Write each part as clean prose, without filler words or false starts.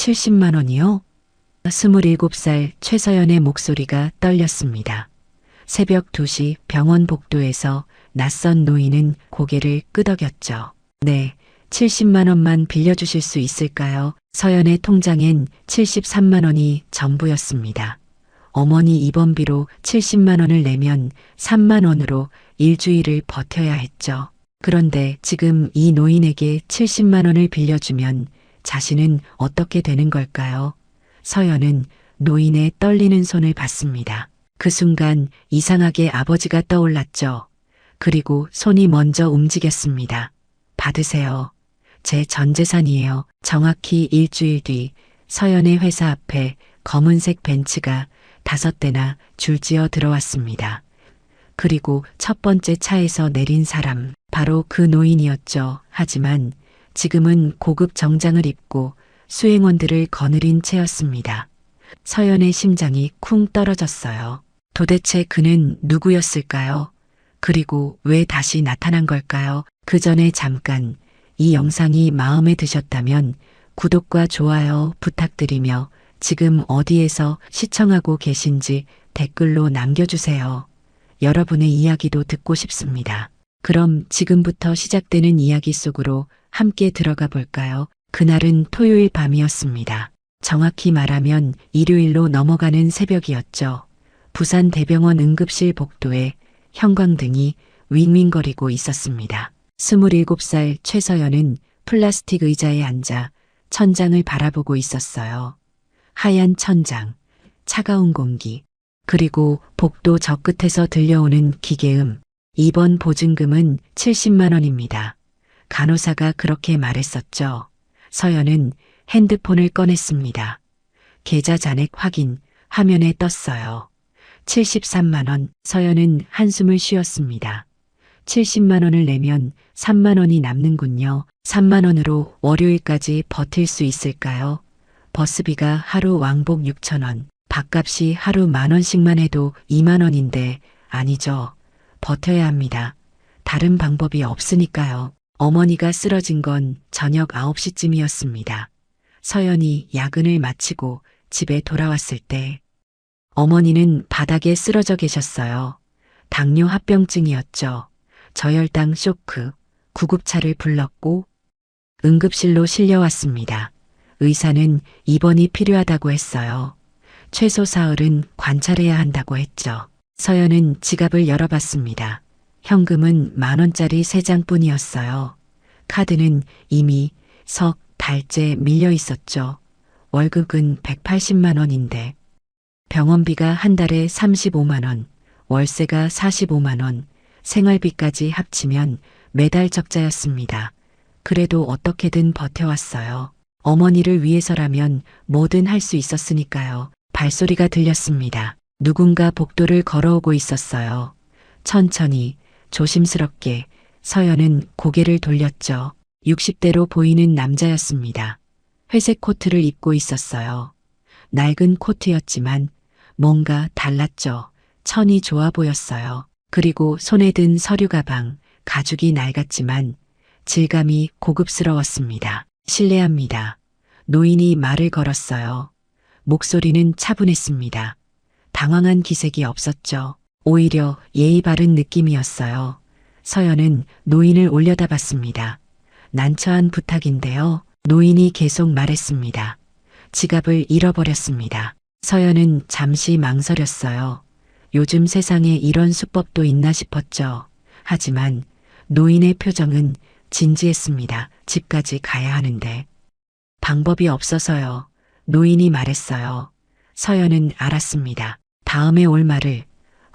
70만 원이요? 27살 최서연의 목소리가 떨렸습니다. 새벽 2시 병원 복도에서 낯선 노인은 고개를 끄덕였죠. 네, 70만 원만 빌려주실 수 있을까요? 서연의 통장엔 73만 원이 전부였습니다. 어머니 입원비로 70만 원을 내면 3만 원으로 일주일을 버텨야 했죠. 그런데 지금 이 노인에게 70만 원을 빌려주면 자신은 어떻게 되는 걸까요? 서연은 노인의 떨리는 손을 봤습니다. 그 순간 이상하게 아버지가 떠올랐죠. 그리고 손이 먼저 움직였습니다. 받으세요. 제 전 재산이에요. 정확히 일주일 뒤 서연의 회사 앞에 검은색 벤츠가 5대나 줄지어 들어왔습니다. 그리고 첫 번째 차에서 내린 사람, 바로 그 노인이었죠. 하지만 지금은 고급 정장을 입고 수행원들을 거느린 채였습니다. 서연의 심장이 쿵 떨어졌어요. 도대체 그는 누구였을까요? 그리고 왜 다시 나타난 걸까요? 그 전에 잠깐 이 영상이 마음에 드셨다면 구독과 좋아요 부탁드리며 지금 어디에서 시청하고 계신지 댓글로 남겨주세요. 여러분의 이야기도 듣고 싶습니다. 그럼 지금부터 시작되는 이야기 속으로 함께 들어가 볼까요? 그날은 토요일 밤이었습니다. 정확히 말하면 일요일로 넘어가는 새벽이었죠. 부산 대병원 응급실 복도에 형광등이 윙윙거리고 있었습니다. 27살 최서연은 플라스틱 의자에 앉아 천장을 바라보고 있었어요. 하얀 천장, 차가운 공기, 그리고 복도 저 끝에서 들려오는 기계음. 입원 보증금은 70만 원입니다. 간호사가 그렇게 말했었죠. 서연은 핸드폰을 꺼냈습니다. 계좌 잔액 확인, 화면에 떴어요. 73만 원. 서연은 한숨을 쉬었습니다. 70만 원을 내면 3만 원이 남는군요. 3만 원으로 월요일까지 버틸 수 있을까요? 버스비가 하루 왕복 6천 원, 밥값이 하루 10,000원씩만 해도 2만 원인데 아니죠. 버텨야 합니다. 다른 방법이 없으니까요. 어머니가 쓰러진 건 저녁 9시쯤이었습니다. 서연이 야근을 마치고 집에 돌아왔을 때 어머니는 바닥에 쓰러져 계셨어요. 당뇨 합병증이었죠. 저혈당 쇼크, 구급차를 불렀고 응급실로 실려왔습니다. 의사는 입원이 필요하다고 했어요. 최소 사흘은 관찰해야 한다고 했죠. 서연은 지갑을 열어봤습니다. 현금은 10,000원짜리 3장뿐이었어요. 카드는 이미 석 달째 밀려 있었죠. 월급은 180만 원인데 병원비가 한 달에 35만 원, 월세가 45만 원, 생활비까지 합치면 매달 적자였습니다. 그래도 어떻게든 버텨왔어요. 어머니를 위해서라면 뭐든 할 수 있었으니까요. 발소리가 들렸습니다. 누군가 복도를 걸어오고 있었어요. 천천히, 조심스럽게 서연은 고개를 돌렸죠. 60대로 보이는 남자였습니다. 회색 코트를 입고 있었어요. 낡은 코트였지만 뭔가 달랐죠. 천이 좋아 보였어요. 그리고 손에 든 서류 가방, 가죽이 낡았지만 질감이 고급스러웠습니다. 실례합니다. 노인이 말을 걸었어요. 목소리는 차분했습니다. 당황한 기색이 없었죠. 오히려 예의 바른 느낌이었어요. 서연은 노인을 올려다봤습니다. 난처한 부탁인데요. 노인이 계속 말했습니다. 지갑을 잃어버렸습니다. 서연은 잠시 망설였어요. 요즘 세상에 이런 수법도 있나 싶었죠. 하지만 노인의 표정은 진지했습니다. 집까지 가야 하는데. 방법이 없어서요. 노인이 말했어요. 서연은 알았습니다. 다음에 올 말을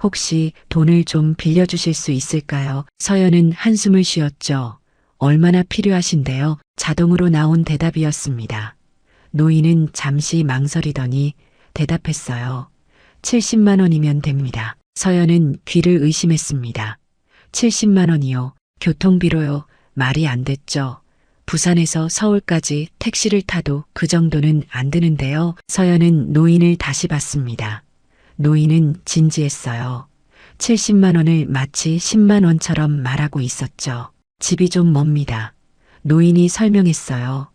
혹시 돈을 좀 빌려주실 수 있을까요? 서연은 한숨을 쉬었죠. 얼마나 필요하신데요? 자동으로 나온 대답이었습니다. 노인은 잠시 망설이더니 대답했어요. 70만 원이면 됩니다. 서연은 귀를 의심했습니다. 70만 원이요. 교통비로요. 말이 안 됐죠. 부산에서 서울까지 택시를 타도 그 정도는 안 드는데요. 서연은 노인을 다시 봤습니다. 노인은 진지했어요. 70만 원을 마치 10만 원처럼 말하고 있었죠. 집이 좀 멉니다. 노인이 설명했어요.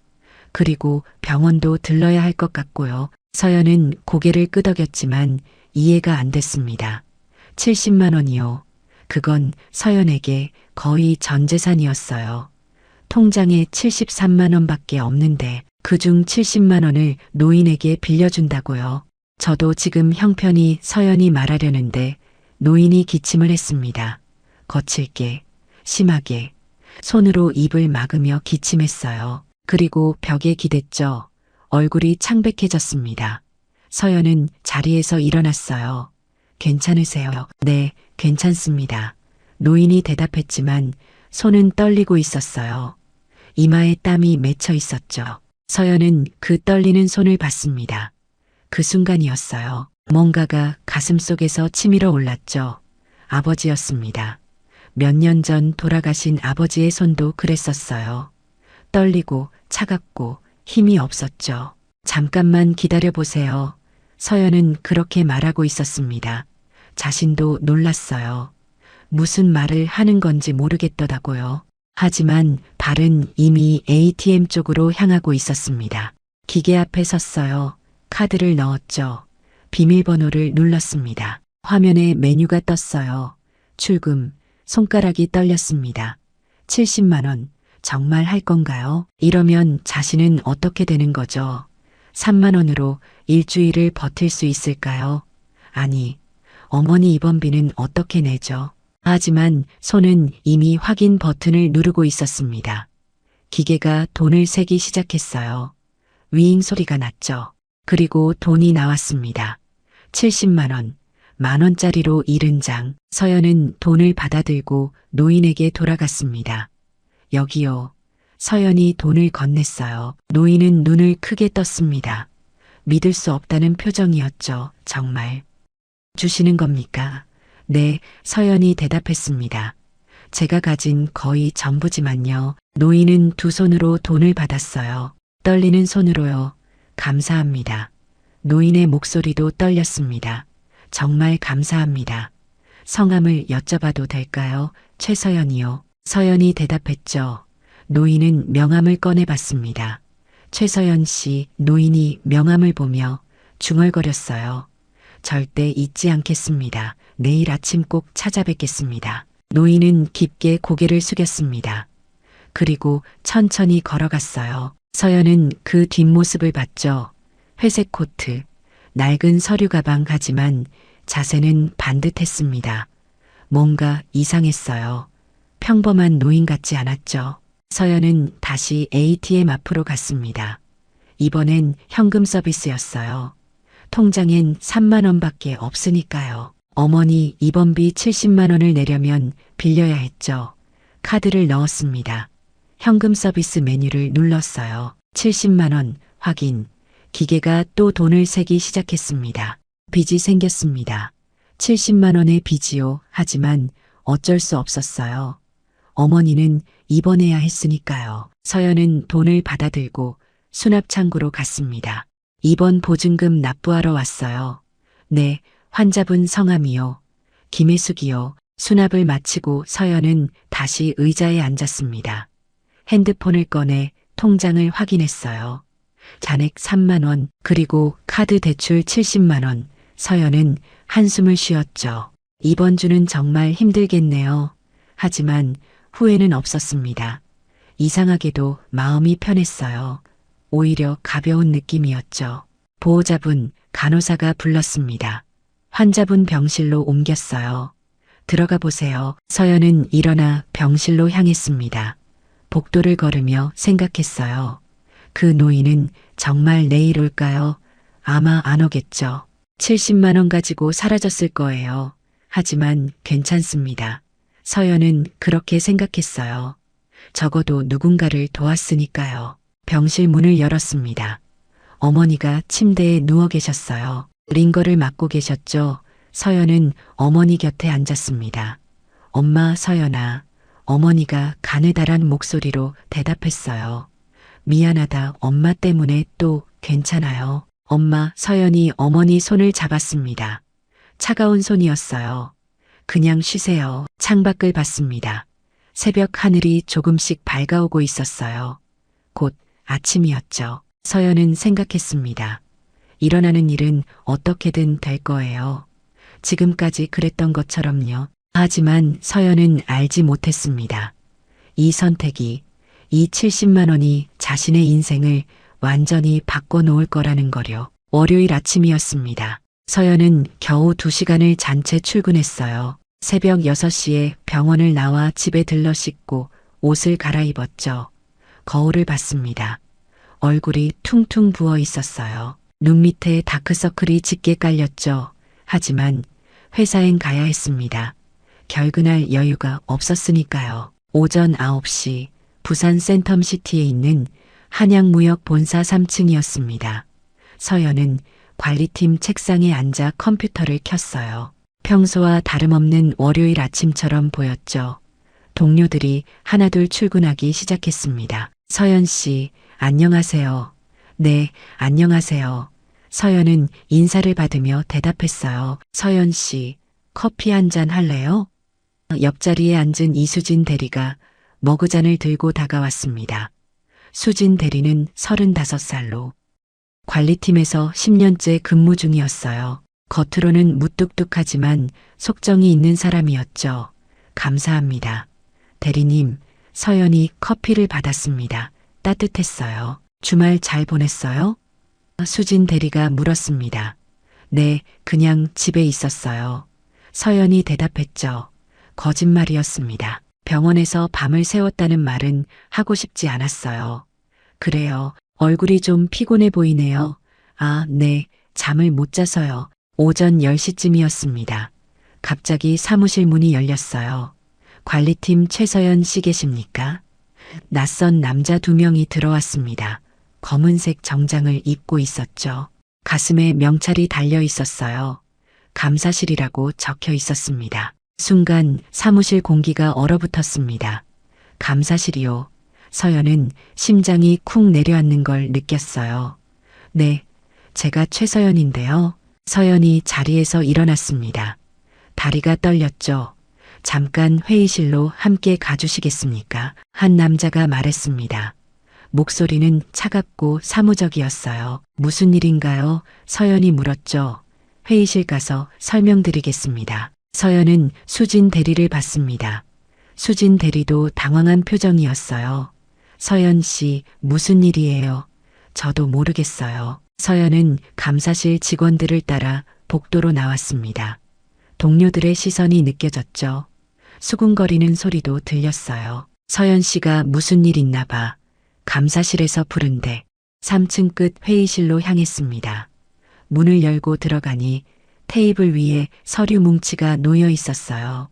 그리고 병원도 들러야 할 것 같고요. 서연은 고개를 끄덕였지만 이해가 안 됐습니다. 70만 원이요. 그건 서연에게 거의 전 재산이었어요. 통장에 73만 원밖에 없는데 그중 70만 원을 노인에게 빌려준다고요. 저도 지금 형편이 서연이 말하려는데 노인이 기침을 했습니다. 거칠게, 심하게, 손으로 입을 막으며 기침했어요. 그리고 벽에 기댔죠. 얼굴이 창백해졌습니다. 서연은 자리에서 일어났어요. 괜찮으세요? 네, 괜찮습니다. 노인이 대답했지만 손은 떨리고 있었어요. 이마에 땀이 맺혀 있었죠. 서연은 그 떨리는 손을 봤습니다. 그 순간이었어요. 뭔가가 가슴속에서 치밀어 올랐죠. 아버지였습니다. 몇 년 전 돌아가신 아버지의 손도 그랬었어요. 떨리고 차갑고 힘이 없었죠. 잠깐만 기다려 보세요. 서연은 그렇게 말하고 있었습니다. 자신도 놀랐어요. 무슨 말을 하는 건지 모르겠더라고요. 하지만 발은 이미 ATM 쪽으로 향하고 있었습니다. 기계 앞에 섰어요. 카드를 넣었죠. 비밀번호를 눌렀습니다. 화면에 메뉴가 떴어요. 출금, 손가락이 떨렸습니다. 70만 원, 정말 할 건가요? 이러면 자신은 어떻게 되는 거죠? 3만 원으로 일주일을 버틸 수 있을까요? 아니, 어머니 입원비는 어떻게 내죠? 하지만 손은 이미 확인 버튼을 누르고 있었습니다. 기계가 돈을 세기 시작했어요. 윙 소리가 났죠. 그리고 돈이 나왔습니다. 70만 원, 10,000원짜리로 70장. 서연은 돈을 받아들고 노인에게 돌아갔습니다. 여기요. 서연이 돈을 건넸어요. 노인은 눈을 크게 떴습니다. 믿을 수 없다는 표정이었죠. 정말. 주시는 겁니까? 네, 서연이 대답했습니다. 제가 가진 거의 전부지만요. 노인은 두 손으로 돈을 받았어요. 떨리는 손으로요. 감사합니다. 노인의 목소리도 떨렸습니다. 정말 감사합니다. 성함을 여쭤봐도 될까요? 최서연이요. 서연이 대답했죠. 노인은 명함을 꺼내봤습니다. 최서연 씨, 노인이 명함을 보며 중얼거렸어요. 절대 잊지 않겠습니다. 내일 아침 꼭 찾아뵙겠습니다. 노인은 깊게 고개를 숙였습니다. 그리고 천천히 걸어갔어요. 서연은 그 뒷모습을 봤죠. 회색 코트, 낡은 서류 가방 하지만 자세는 반듯했습니다. 뭔가 이상했어요. 평범한 노인 같지 않았죠. 서연은 다시 ATM 앞으로 갔습니다. 이번엔 현금 서비스였어요. 통장엔 3만 원밖에 없으니까요. 어머니 입원비 70만 원을 내려면 빌려야 했죠. 카드를 넣었습니다. 현금 서비스 메뉴를 눌렀어요. 70만 원 확인. 기계가 또 돈을 세기 시작했습니다. 빚이 생겼습니다. 70만 원의 빚이요. 하지만 어쩔 수 없었어요. 어머니는 입원해야 했으니까요. 서연은 돈을 받아들고 수납창고로 갔습니다. 입원 보증금 납부하러 왔어요. 네, 환자분 성함이요. 김혜숙이요. 수납을 마치고 서연은 다시 의자에 앉았습니다. 핸드폰을 꺼내 통장을 확인했어요. 잔액 3만 원, 그리고 카드 대출 70만 원. 서연은 한숨을 쉬었죠. 이번 주는 정말 힘들겠네요. 하지만 후회는 없었습니다. 이상하게도 마음이 편했어요. 오히려 가벼운 느낌이었죠. 보호자분, 간호사가 불렀습니다. 환자분 병실로 옮겼어요. 들어가 보세요. 서연은 일어나 병실로 향했습니다. 복도를 걸으며 생각했어요. 그 노인은 정말 내일 올까요? 아마 안 오겠죠. 70만 원 가지고 사라졌을 거예요. 하지만 괜찮습니다. 서연은 그렇게 생각했어요. 적어도 누군가를 도왔으니까요. 병실 문을 열었습니다. 어머니가 침대에 누워 계셨어요. 링거를 맞고 계셨죠. 서연은 어머니 곁에 앉았습니다. 엄마 서연아. 어머니가 가느다란 목소리로 대답했어요. 미안하다. 엄마 때문에 또 괜찮아요. 엄마. 서연이 어머니 손을 잡았습니다. 차가운 손이었어요. 그냥 쉬세요. 창밖을 봤습니다. 새벽 하늘이 조금씩 밝아오고 있었어요. 곧 아침이었죠. 서연은 생각했습니다. 일어나는 일은 어떻게든 될 거예요. 지금까지 그랬던 것처럼요. 하지만 서연은 알지 못했습니다. 이 선택이, 이 70만 원이 자신의 인생을 완전히 바꿔놓을 거라는 거요. 월요일 아침이었습니다. 서연은 겨우 2시간을 잔 채 출근했어요. 새벽 6시에 병원을 나와 집에 들러 씻고 옷을 갈아입었죠. 거울을 봤습니다. 얼굴이 퉁퉁 부어 있었어요. 눈 밑에 다크서클이 짙게 깔렸죠. 하지만 회사엔 가야 했습니다. 결근할 여유가 없었으니까요. 오전 9시 부산 센텀시티에 있는 한양무역 본사 3층이었습니다. 서연은 관리팀 책상에 앉아 컴퓨터를 켰어요. 평소와 다름없는 월요일 아침처럼 보였죠. 동료들이 하나둘 출근하기 시작했습니다. 서연 씨, 안녕하세요. 네, 안녕하세요. 서연은 인사를 받으며 대답했어요. 서연 씨, 커피 한 잔 할래요? 옆자리에 앉은 이수진 대리가 머그잔을 들고 다가왔습니다. 수진 대리는 35살로 관리팀에서 10년째 근무 중이었어요. 겉으로는 무뚝뚝하지만 속정이 있는 사람이었죠. 감사합니다. 대리님, 서연이 커피를 받았습니다. 따뜻했어요. 주말 잘 보냈어요? 수진 대리가 물었습니다. 네, 그냥 집에 있었어요. 서연이 대답했죠. 거짓말이었습니다. 병원에서 밤을 새웠다는 말은 하고 싶지 않았어요. 그래요. 얼굴이 좀 피곤해 보이네요. 아, 네. 잠을 못 자서요. 오전 10시쯤이었습니다. 갑자기 사무실 문이 열렸어요. 관리팀 최서연 씨 계십니까? 낯선 남자 2명이 들어왔습니다. 검은색 정장을 입고 있었죠. 가슴에 명찰이 달려 있었어요. 감사실이라고 적혀 있었습니다. 순간 사무실 공기가 얼어붙었습니다. 감사실이요. 서연은 심장이 쿵 내려앉는 걸 느꼈어요. 네, 제가 최서연인데요. 서연이 자리에서 일어났습니다. 다리가 떨렸죠. 잠깐 회의실로 함께 가주시겠습니까? 한 남자가 말했습니다. 목소리는 차갑고 사무적이었어요. 무슨 일인가요? 서연이 물었죠. 회의실 가서 설명드리겠습니다. 서연은 수진 대리를 봤습니다. 수진 대리도 당황한 표정이었어요. 서연 씨, 무슨 일이에요? 저도 모르겠어요. 서연은 감사실 직원들을 따라 복도로 나왔습니다. 동료들의 시선이 느껴졌죠. 수군거리는 소리도 들렸어요. 서연 씨가 무슨 일 있나 봐. 감사실에서 부른대. 3층 끝 회의실로 향했습니다. 문을 열고 들어가니 테이블 위에 서류 뭉치가 놓여 있었어요.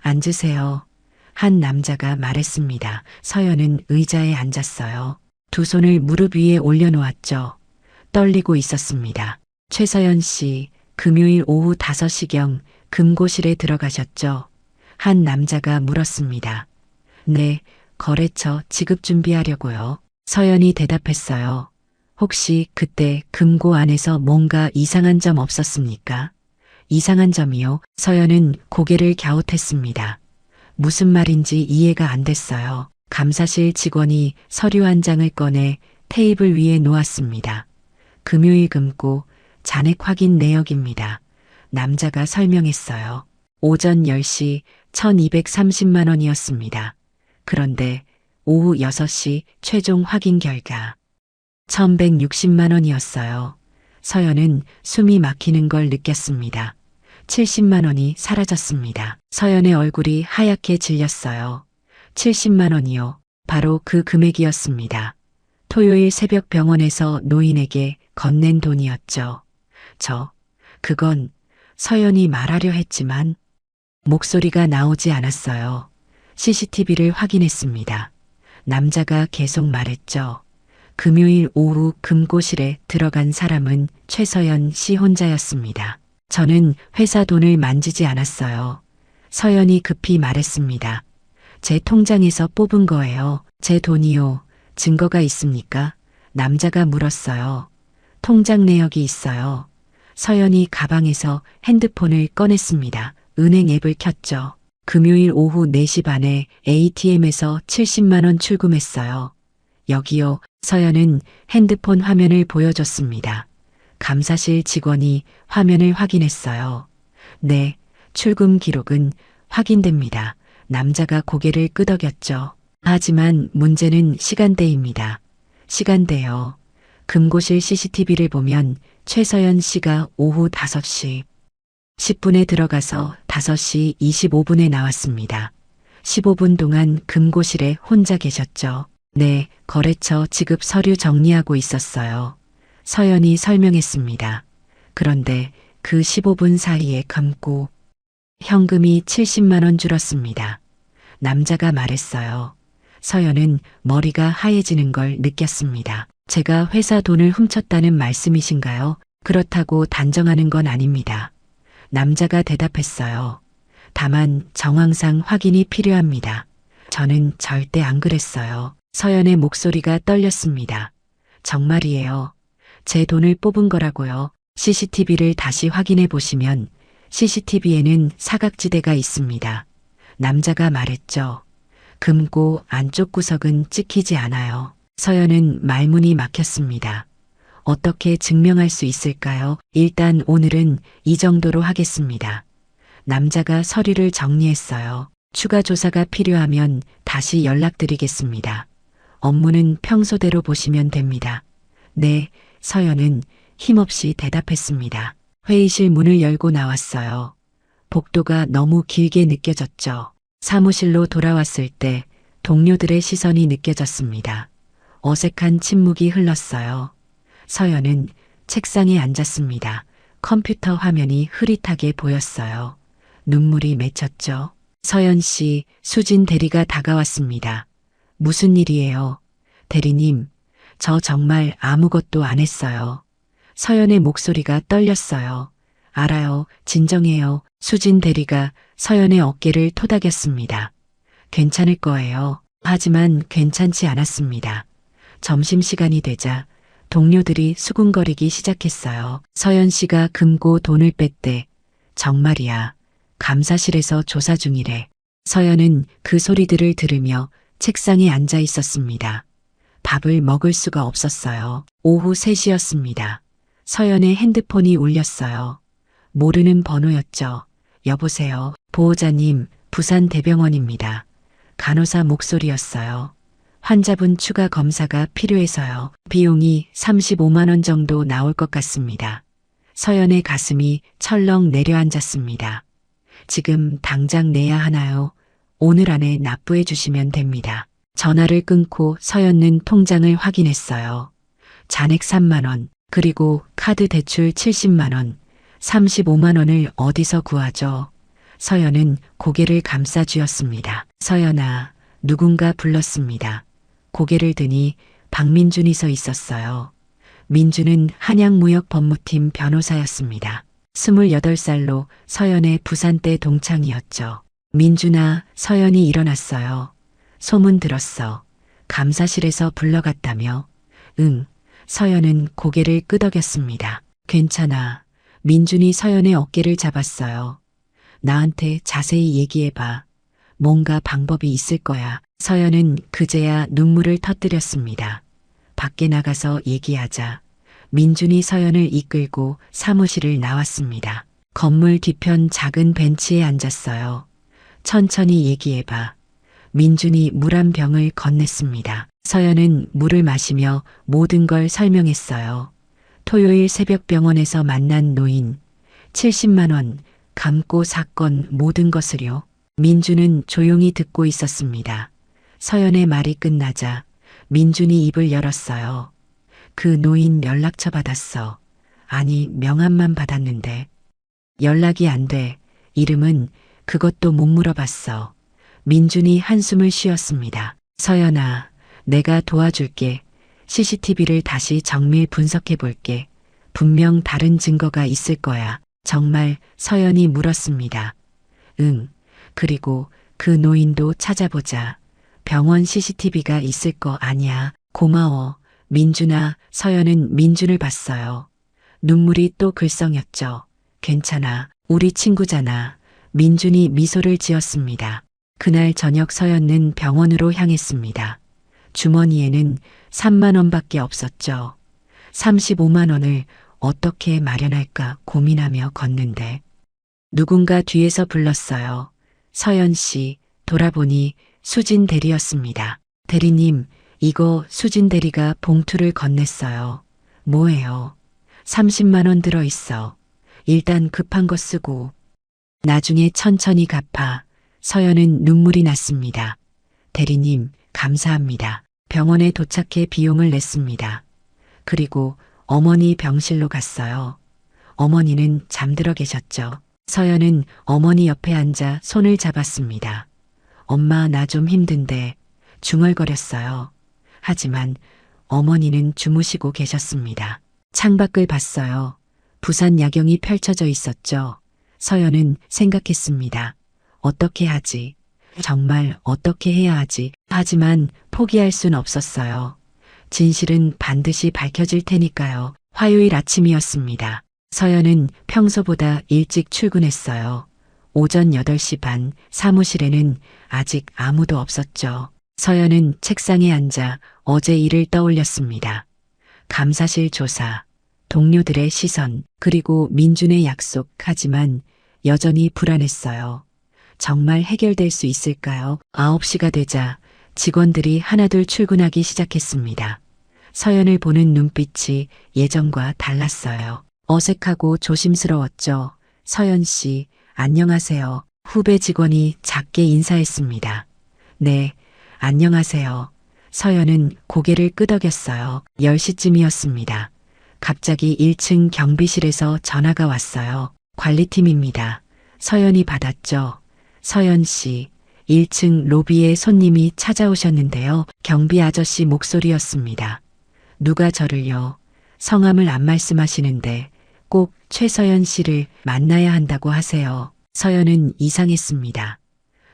앉으세요. 한 남자가 말했습니다. 서연은 의자에 앉았어요. 두 손을 무릎 위에 올려놓았죠. 떨리고 있었습니다. 최서연 씨, 금요일 오후 5시경 금고실에 들어가셨죠? 한 남자가 물었습니다. 네, 거래처 지급 준비하려고요. 서연이 대답했어요. 혹시 그때 금고 안에서 뭔가 이상한 점 없었습니까? 이상한 점이요? 서연은 고개를 갸웃했습니다. 무슨 말인지 이해가 안 됐어요. 감사실 직원이 서류 한 장을 꺼내 테이블 위에 놓았습니다. 금요일 금고 잔액 확인 내역입니다. 남자가 설명했어요. 오전 10시 1230만 원이었습니다. 그런데 오후 6시 최종 확인 결과 1160만 원이었어요. 서연은 숨이 막히는 걸 느꼈습니다. 70만 원이 사라졌습니다. 서연의 얼굴이 하얗게 질렸어요. 70만 원이요. 바로 그 금액이었습니다. 토요일 새벽 병원에서 노인에게 건넨 돈이었죠. 그건 서연이 말하려 했지만 목소리가 나오지 않았어요. CCTV를 확인했습니다. 남자가 계속 말했죠. 금요일 오후 금고실에 들어간 사람은 최서연 씨 혼자였습니다. 저는 회사 돈을 만지지 않았어요. 서연이 급히 말했습니다. 제 통장에서 뽑은 거예요. 제 돈이요. 증거가 있습니까? 남자가 물었어요. 통장 내역이 있어요. 서연이 가방에서 핸드폰을 꺼냈습니다. 은행 앱을 켰죠. 금요일 오후 4시 반에 ATM에서 70만 원 출금했어요. 여기요. 서연은 핸드폰 화면을 보여줬습니다. 감사실 직원이 화면을 확인했어요. 네, 출금 기록은 확인됩니다. 남자가 고개를 끄덕였죠. 하지만 문제는 시간대입니다. 시간대요. 금고실 CCTV를 보면 최서연 씨가 오후 5시 10분에 들어가서 5시 25분에 나왔습니다. 15분 동안 금고실에 혼자 계셨죠. 네, 거래처 지급 서류 정리하고 있었어요. 서연이 설명했습니다. 그런데 그 15분 사이에 금고 현금이 70만 원 줄었습니다. 남자가 말했어요. 서연은 머리가 하얘지는 걸 느꼈습니다. 제가 회사 돈을 훔쳤다는 말씀이신가요? 그렇다고 단정하는 건 아닙니다. 남자가 대답했어요. 다만 정황상 확인이 필요합니다. 저는 절대 안 그랬어요. 서연의 목소리가 떨렸습니다. 정말이에요. 제 돈을 뽑은 거라고요. CCTV를 다시 확인해 보시면 CCTV에는 사각지대가 있습니다. 남자가 말했죠. 금고 안쪽 구석은 찍히지 않아요. 서연은 말문이 막혔습니다. 어떻게 증명할 수 있을까요? 일단 오늘은 이 정도로 하겠습니다. 남자가 서류를 정리했어요. 추가 조사가 필요하면 다시 연락드리겠습니다. 업무는 평소대로 보시면 됩니다. 네, 서연은 힘없이 대답했습니다. 회의실 문을 열고 나왔어요. 복도가 너무 길게 느껴졌죠. 사무실로 돌아왔을 때 동료들의 시선이 느껴졌습니다. 어색한 침묵이 흘렀어요. 서연은 책상에 앉았습니다. 컴퓨터 화면이 흐릿하게 보였어요. 눈물이 맺혔죠. 서연 씨, 수진 대리가 다가왔습니다. 무슨 일이에요? 대리님, 저 정말 아무것도 안 했어요. 서연의 목소리가 떨렸어요. 알아요. 진정해요. 수진 대리가 서연의 어깨를 토닥였습니다. 괜찮을 거예요. 하지만 괜찮지 않았습니다. 점심시간이 되자 동료들이 수군거리기 시작했어요. 서연 씨가 금고 돈을 뺐대. 정말이야. 감사실에서 조사 중이래. 서연은 그 소리들을 들으며 책상에 앉아 있었습니다. 밥을 먹을 수가 없었어요. 오후 3시였습니다. 서연의 핸드폰이 울렸어요. 모르는 번호였죠. 여보세요. 보호자님, 부산대병원입니다. 간호사 목소리였어요. 환자분 추가 검사가 필요해서요. 비용이 35만 원 정도 나올 것 같습니다. 서연의 가슴이 철렁 내려앉았습니다. 지금 당장 내야 하나요? 오늘 안에 납부해 주시면 됩니다. 전화를 끊고 서연은 통장을 확인했어요. 잔액 3만 원, 그리고 카드 대출 70만 원, 35만 원을 어디서 구하죠? 서연은 고개를 감싸 쥐었습니다. 서연아, 누군가 불렀습니다. 고개를 드니 박민준이 서 있었어요. 민준은 한양무역법무팀 변호사였습니다. 28살로 서연의 부산대 동창이었죠. 민준아, 서연이 일어났어요. 소문 들었어. 감사실에서 불러갔다며. 응. 서연은 고개를 끄덕였습니다. 괜찮아. 민준이 서연의 어깨를 잡았어요. 나한테 자세히 얘기해봐. 뭔가 방법이 있을 거야. 서연은 그제야 눈물을 터뜨렸습니다. 밖에 나가서 얘기하자. 민준이 서연을 이끌고 사무실을 나왔습니다. 건물 뒤편 작은 벤치에 앉았어요. 천천히 얘기해봐. 민준이 물 한 병을 건넸습니다. 서연은 물을 마시며 모든 걸 설명했어요. 토요일 새벽 병원에서 만난 노인, 70만 원, 감고 사건 모든 것을요. 민준은 조용히 듣고 있었습니다. 서연의 말이 끝나자 민준이 입을 열었어요. 그 노인 연락처 받았어. 아니, 명함만 받았는데. 연락이 안 돼. 이름은 그것도 못 물어봤어. 민준이 한숨을 쉬었습니다. 서연아, 내가 도와줄게. CCTV를 다시 정밀 분석해 볼게. 분명 다른 증거가 있을 거야. 정말 서연이 물었습니다. 응. 그리고 그 노인도 찾아보자. 병원 CCTV가 있을 거 아니야. 고마워. 민준아. 서연은 민준을 봤어요. 눈물이 또 글썽였죠. 괜찮아. 우리 친구잖아. 민준이 미소를 지었습니다. 그날 저녁 서연은 병원으로 향했습니다. 주머니에는 3만 원밖에 없었죠. 35만 원을 어떻게 마련할까 고민하며 걷는데 누군가 뒤에서 불렀어요. 서연 씨, 돌아보니 수진 대리였습니다. 대리님, 이거 수진 대리가 봉투를 건넸어요. 뭐예요? 30만 원 들어있어. 일단 급한 거 쓰고 나중에 천천히 갚아. 서연은 눈물이 났습니다. 대리님, 감사합니다. 병원에 도착해 비용을 냈습니다. 그리고 어머니 병실로 갔어요. 어머니는 잠들어 계셨죠. 서연은 어머니 옆에 앉아 손을 잡았습니다. 엄마, 나 좀 힘든데 중얼거렸어요. 하지만 어머니는 주무시고 계셨습니다. 창밖을 봤어요. 부산 야경이 펼쳐져 있었죠. 서연은 생각했습니다. 어떻게 하지? 정말 어떻게 해야 하지? 하지만 포기할 순 없었어요. 진실은 반드시 밝혀질 테니까요. 화요일 아침이었습니다. 서연은 평소보다 일찍 출근했어요. 오전 8시 반, 사무실에는 아직 아무도 없었죠. 서연은 책상에 앉아 어제 일을 떠올렸습니다. 감사실 조사, 동료들의 시선, 그리고 민준의 약속. 하지만 여전히 불안했어요. 정말 해결될 수 있을까요? 9시가 되자 직원들이 하나둘 출근하기 시작했습니다. 서연을 보는 눈빛이 예전과 달랐어요. 어색하고 조심스러웠죠. 서연 씨, 안녕하세요. 후배 직원이 작게 인사했습니다. 네, 안녕하세요. 서연은 고개를 끄덕였어요. 10시쯤이었습니다. 갑자기 1층 경비실에서 전화가 왔어요. 관리팀입니다. 서연이 받았죠. 서연 씨, 1층 로비에 손님이 찾아오셨는데요. 경비 아저씨 목소리였습니다. 누가 저를요? 성함을 안 말씀하시는데 꼭 최서연 씨를 만나야 한다고 하세요. 서연은 이상했습니다.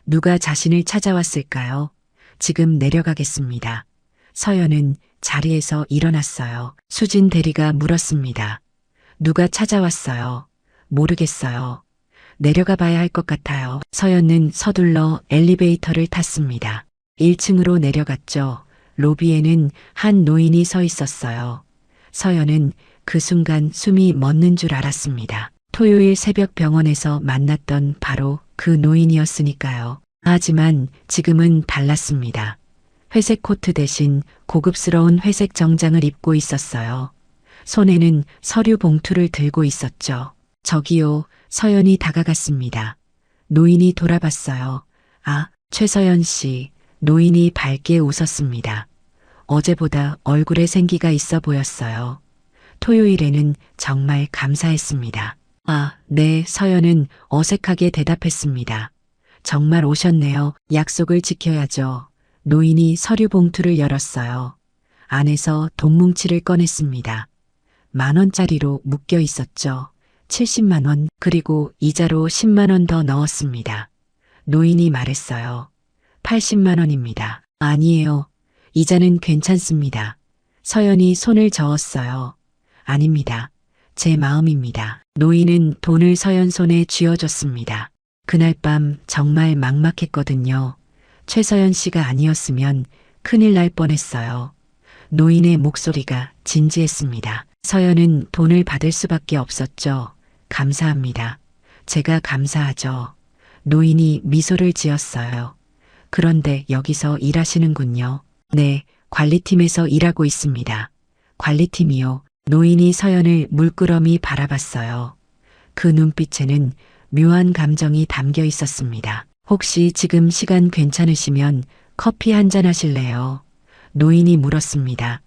누가 자신을 찾아왔을까요? 지금 내려가겠습니다. 서연은 자리에서 일어났어요. 수진 대리가 물었습니다. 누가 찾아왔어요? 모르겠어요. 내려가 봐야 할 것 같아요. 서연은 서둘러 엘리베이터를 탔습니다. 1층으로 내려갔죠. 로비에는 한 노인이 서 있었어요. 서연은 그 순간 숨이 멎는 줄 알았습니다. 토요일 새벽 병원에서 만났던 바로 그 노인이었으니까요. 하지만 지금은 달랐습니다. 회색 코트 대신 고급스러운 회색 정장을 입고 있었어요. 손에는 서류 봉투를 들고 있었죠. 저기요. 서연이 다가갔습니다. 노인이 돌아봤어요. 아, 최서연 씨. 노인이 밝게 웃었습니다. 어제보다 얼굴에 생기가 있어 보였어요. 토요일에는 정말 감사했습니다. 아, 네. 서연은 어색하게 대답했습니다. 정말 오셨네요. 약속을 지켜야죠. 노인이 서류 봉투를 열었어요. 안에서 돈 뭉치를 꺼냈습니다. 10,000원짜리로 묶여 있었죠. 70만 원, 그리고 이자로 10만 원 더 넣었습니다. 노인이 말했어요. 80만 원입니다. 아니에요. 이자는 괜찮습니다. 서연이 손을 저었어요. 아닙니다. 제 마음입니다. 노인은 돈을 서연 손에 쥐어줬습니다. 그날 밤 정말 막막했거든요. 최서연 씨가 아니었으면 큰일 날 뻔했어요. 노인의 목소리가 진지했습니다. 서연은 돈을 받을 수밖에 없었죠. 감사합니다. 제가 감사하죠. 노인이 미소를 지었어요. 그런데 여기서 일하시는군요. 네, 관리팀에서 일하고 있습니다. 관리팀이요. 노인이 서연을 물끄러미 바라봤어요. 그 눈빛에는 묘한 감정이 담겨 있었습니다. 혹시 지금 시간 괜찮으시면 커피 한잔 하실래요? 노인이 물었습니다.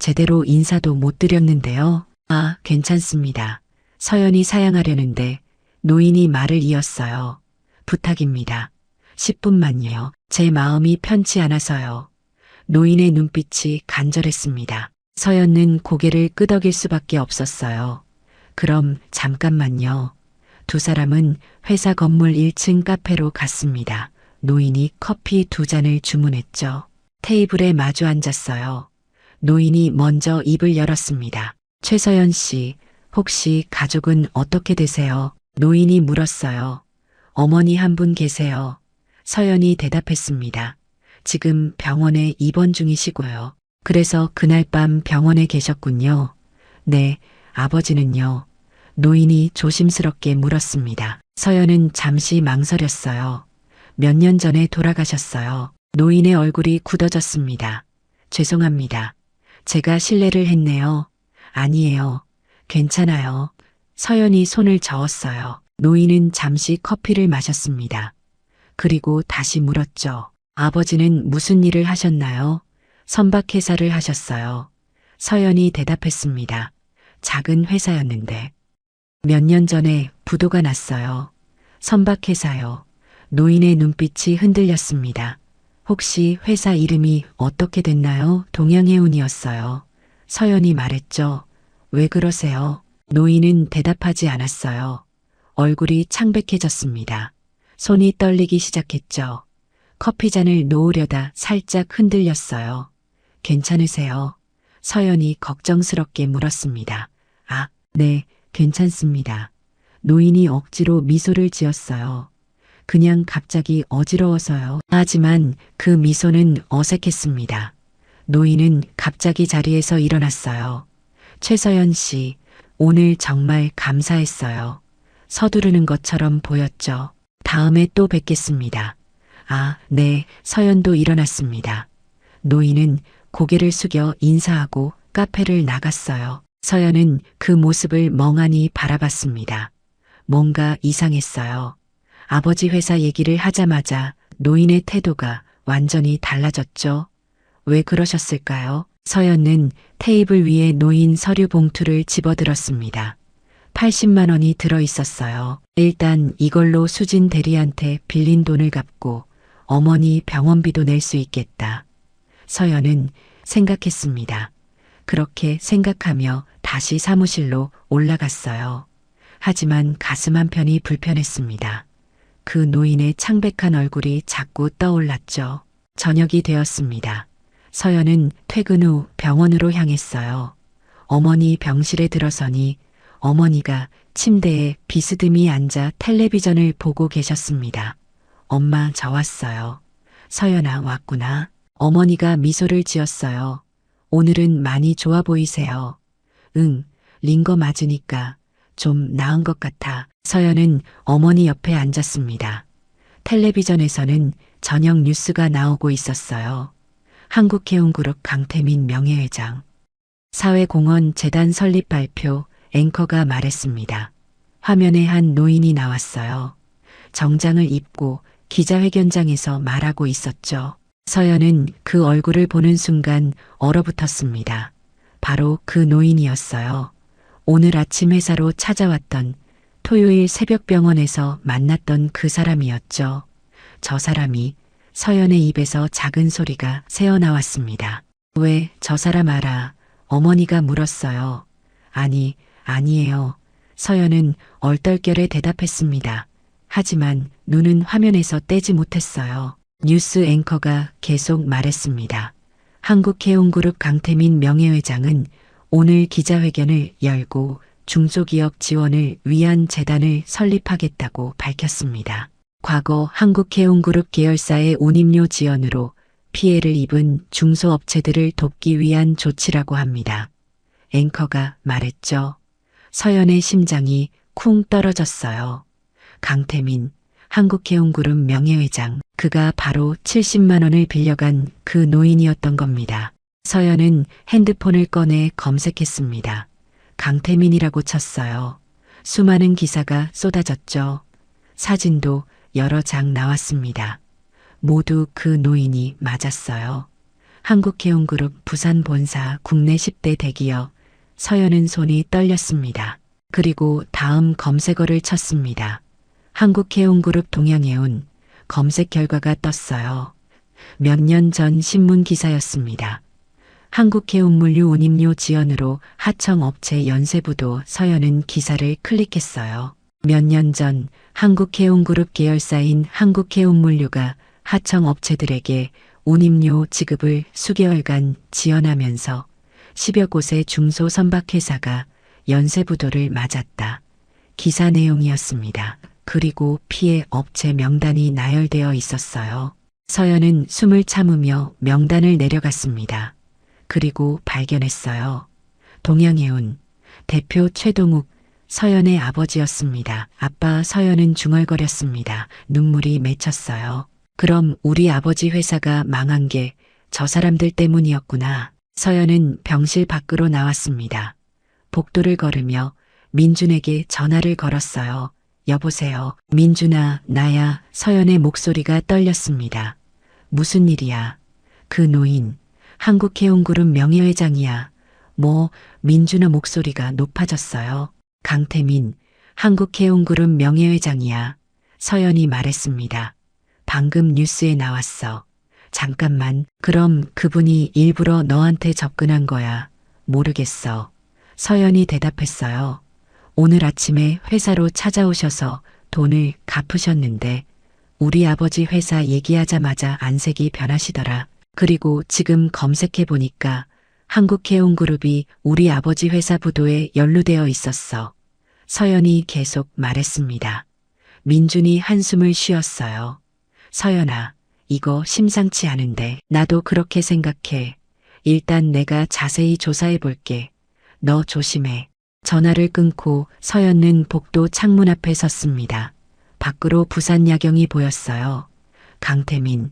제대로 인사도 못 드렸는데요. 아, 괜찮습니다. 서연이 사양하려는데 노인이 말을 이었어요. 부탁입니다. 10분만요. 제 마음이 편치 않아서요. 노인의 눈빛이 간절했습니다. 서연은 고개를 끄덕일 수밖에 없었어요. 그럼 잠깐만요. 두 사람은 회사 건물 1층 카페로 갔습니다. 노인이 커피 2잔을 주문했죠. 테이블에 마주 앉았어요. 노인이 먼저 입을 열었습니다. 최서연 씨, 혹시 가족은 어떻게 되세요? 노인이 물었어요. 어머니 한 분 계세요. 서연이 대답했습니다. 지금 병원에 입원 중이시고요. 그래서 그날 밤 병원에 계셨군요. 네, 아버지는요? 노인이 조심스럽게 물었습니다. 서연은 잠시 망설였어요. 몇 년 전에 돌아가셨어요. 노인의 얼굴이 굳어졌습니다. 죄송합니다. 제가 실례를 했네요. 아니에요. 괜찮아요. 서연이 손을 저었어요. 노인은 잠시 커피를 마셨습니다. 그리고 다시 물었죠. 아버지는 무슨 일을 하셨나요? 선박회사를 하셨어요. 서연이 대답했습니다. 작은 회사였는데. 몇 년 전에 부도가 났어요. 선박회사요. 노인의 눈빛이 흔들렸습니다. 혹시 회사 이름이 어떻게 됐나요? 동양해운이었어요. 서연이 말했죠. 왜 그러세요? 노인은 대답하지 않았어요. 얼굴이 창백해졌습니다. 손이 떨리기 시작했죠. 커피잔을 놓으려다 살짝 흔들렸어요. 괜찮으세요? 서연이 걱정스럽게 물었습니다. 아, 네, 괜찮습니다. 노인이 억지로 미소를 지었어요. 그냥 갑자기 어지러워서요. 하지만 그 미소는 어색했습니다. 노인은 갑자기 자리에서 일어났어요. 최서연 씨, 오늘 정말 감사했어요. 서두르는 것처럼 보였죠. 다음에 또 뵙겠습니다. 아, 네, 서연도 일어났습니다. 노인은 고개를 숙여 인사하고 카페를 나갔어요. 서연은 그 모습을 멍하니 바라봤습니다. 뭔가 이상했어요. 아버지 회사 얘기를 하자마자 노인의 태도가 완전히 달라졌죠. 왜 그러셨을까요? 서연은 테이블 위에 놓인 서류 봉투를 집어들었습니다. 80만 원이 들어 있었어요. 일단 이걸로 수진 대리한테 빌린 돈을 갚고 어머니 병원비도 낼 수 있겠다. 서연은 생각했습니다. 그렇게 생각하며 다시 사무실로 올라갔어요. 하지만 가슴 한편이 불편했습니다. 그 노인의 창백한 얼굴이 자꾸 떠올랐죠. 저녁이 되었습니다. 서연은 퇴근 후 병원으로 향했어요. 어머니 병실에 들어서니 어머니가 침대에 비스듬히 앉아 텔레비전을 보고 계셨습니다. 엄마, 저 왔어요. 서연아, 왔구나. 어머니가 미소를 지었어요. 오늘은 많이 좋아 보이세요. 응, 링거 맞으니까 좀 나은 것 같아. 서연은 어머니 옆에 앉았습니다. 텔레비전에서는 저녁 뉴스가 나오고 있었어요. 한국해운그룹 강태민 명예회장. 사회공헌 재단 설립 발표. 앵커가 말했습니다. 화면에 한 노인이 나왔어요. 정장을 입고 기자회견장에서 말하고 있었죠. 서연은 그 얼굴을 보는 순간 얼어붙었습니다. 바로 그 노인이었어요. 오늘 아침 회사로 찾아왔던, 토요일 새벽 병원에서 만났던 그 사람이었죠. 저 사람이. 서연의 입에서 작은 소리가 새어나왔습니다. 왜 저 사람 알아? 어머니가 물었어요. 아니에요. 서연은 얼떨결에 대답했습니다. 하지만 눈은 화면에서 떼지 못했어요. 뉴스 앵커가 계속 말했습니다. 한국해운그룹 강태민 명예회장은 오늘 기자회견을 열고 중소기업 지원을 위한 재단을 설립하겠다고 밝혔습니다. 과거 한국해운그룹 계열사의 운임료 지원으로 피해를 입은 중소업체들을 돕기 위한 조치라고 합니다. 앵커가 말했죠. 서연의 심장이 쿵 떨어졌어요. 강태민, 한국해운그룹 명예회장, 그가 바로 70만 원을 빌려간 그 노인이었던 겁니다. 서연은 핸드폰을 꺼내 검색했습니다. 강태민이라고 쳤어요. 수많은 기사가 쏟아졌죠. 사진도 여러 장 나왔습니다. 모두 그 노인이 맞았어요. 한국해운그룹 부산본사 국내 10대 대기업. 서연은 손이 떨렸습니다. 그리고 다음 검색어를 쳤습니다. 한국해운그룹 동양해운. 검색 결과가 떴어요. 몇 년 전 신문 기사였습니다. 한국해운물류 운임료 지원으로 하청업체 연세부도. 서연은 기사를 클릭했어요. 몇 년 전 한국해운그룹 계열사인 한국해운물류가 하청업체들에게 운임료 지급을 수개월간 지연하면서 10여 곳의 중소선박회사가 연쇄부도를 맞았다. 기사 내용이었습니다. 그리고 피해 업체 명단이 나열되어 있었어요. 서연은 숨을 참으며 명단을 내려갔습니다. 그리고 발견했어요. 동양해운 대표 최동욱, 서연의 아버지였습니다. 아빠. 서연은 중얼거렸습니다. 눈물이 맺혔어요. 그럼 우리 아버지 회사가 망한 게 저 사람들 때문이었구나. 서연은 병실 밖으로 나왔습니다. 복도를 걸으며 민준에게 전화를 걸었어요. 여보세요. 민준아, 나야. 서연의 목소리가 떨렸습니다. 무슨 일이야? 그 노인, 한국해운그룹 명예회장이야. 뭐, 민준의 목소리가 높아졌어요. 강태민, 한국해운그룹 명예회장이야. 서연이 말했습니다. 방금 뉴스에 나왔어. 잠깐만. 그럼 그분이 일부러 너한테 접근한 거야. 모르겠어. 서연이 대답했어요. 오늘 아침에 회사로 찾아오셔서 돈을 갚으셨는데 우리 아버지 회사 얘기하자마자 안색이 변하시더라. 그리고 지금 검색해 보니까 한국해운그룹이 우리 아버지 회사 부도에 연루되어 있었어. 서연이 계속 말했습니다. 민준이 한숨을 쉬었어요. 서연아, 이거 심상치 않은데. 나도 그렇게 생각해. 일단 내가 자세히 조사해 볼게. 너 조심해. 전화를 끊고 서연은 복도 창문 앞에 섰습니다. 밖으로 부산 야경이 보였어요. 강태민,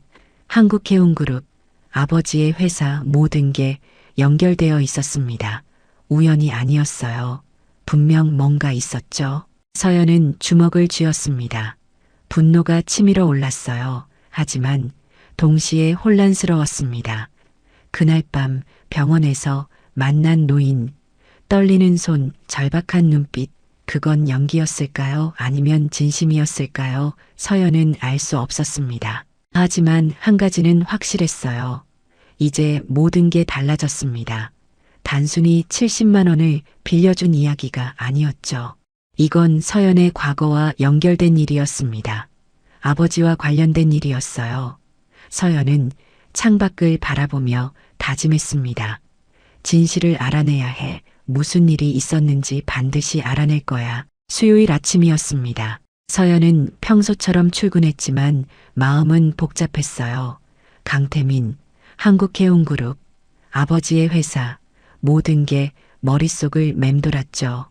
한국해운그룹, 아버지의 회사 모든 게 연결되어 있었습니다. 우연이 아니었어요. 분명 뭔가 있었죠. 서연은 주먹을 쥐었습니다. 분노가 치밀어 올랐어요. 하지만 동시에 혼란스러웠습니다. 그날 밤 병원에서 만난 노인, 떨리는 손, 절박한 눈빛, 그건 연기였을까요? 아니면 진심이었을까요? 서연은 알 수 없었습니다. 하지만 한 가지는 확실했어요. 이제 모든 게 달라졌습니다. 단순히 70만 원을 빌려준 이야기가 아니었죠. 이건 서연의 과거와 연결된 일이었습니다. 아버지와 관련된 일이었어요. 서연은 창밖을 바라보며 다짐했습니다. 진실을 알아내야 해. 무슨 일이 있었는지 반드시 알아낼 거야. 수요일 아침이었습니다. 서연은 평소처럼 출근했지만 마음은 복잡했어요. 강태민, 한국해운그룹, 아버지의 회사, 모든 게 머릿속을 맴돌았죠.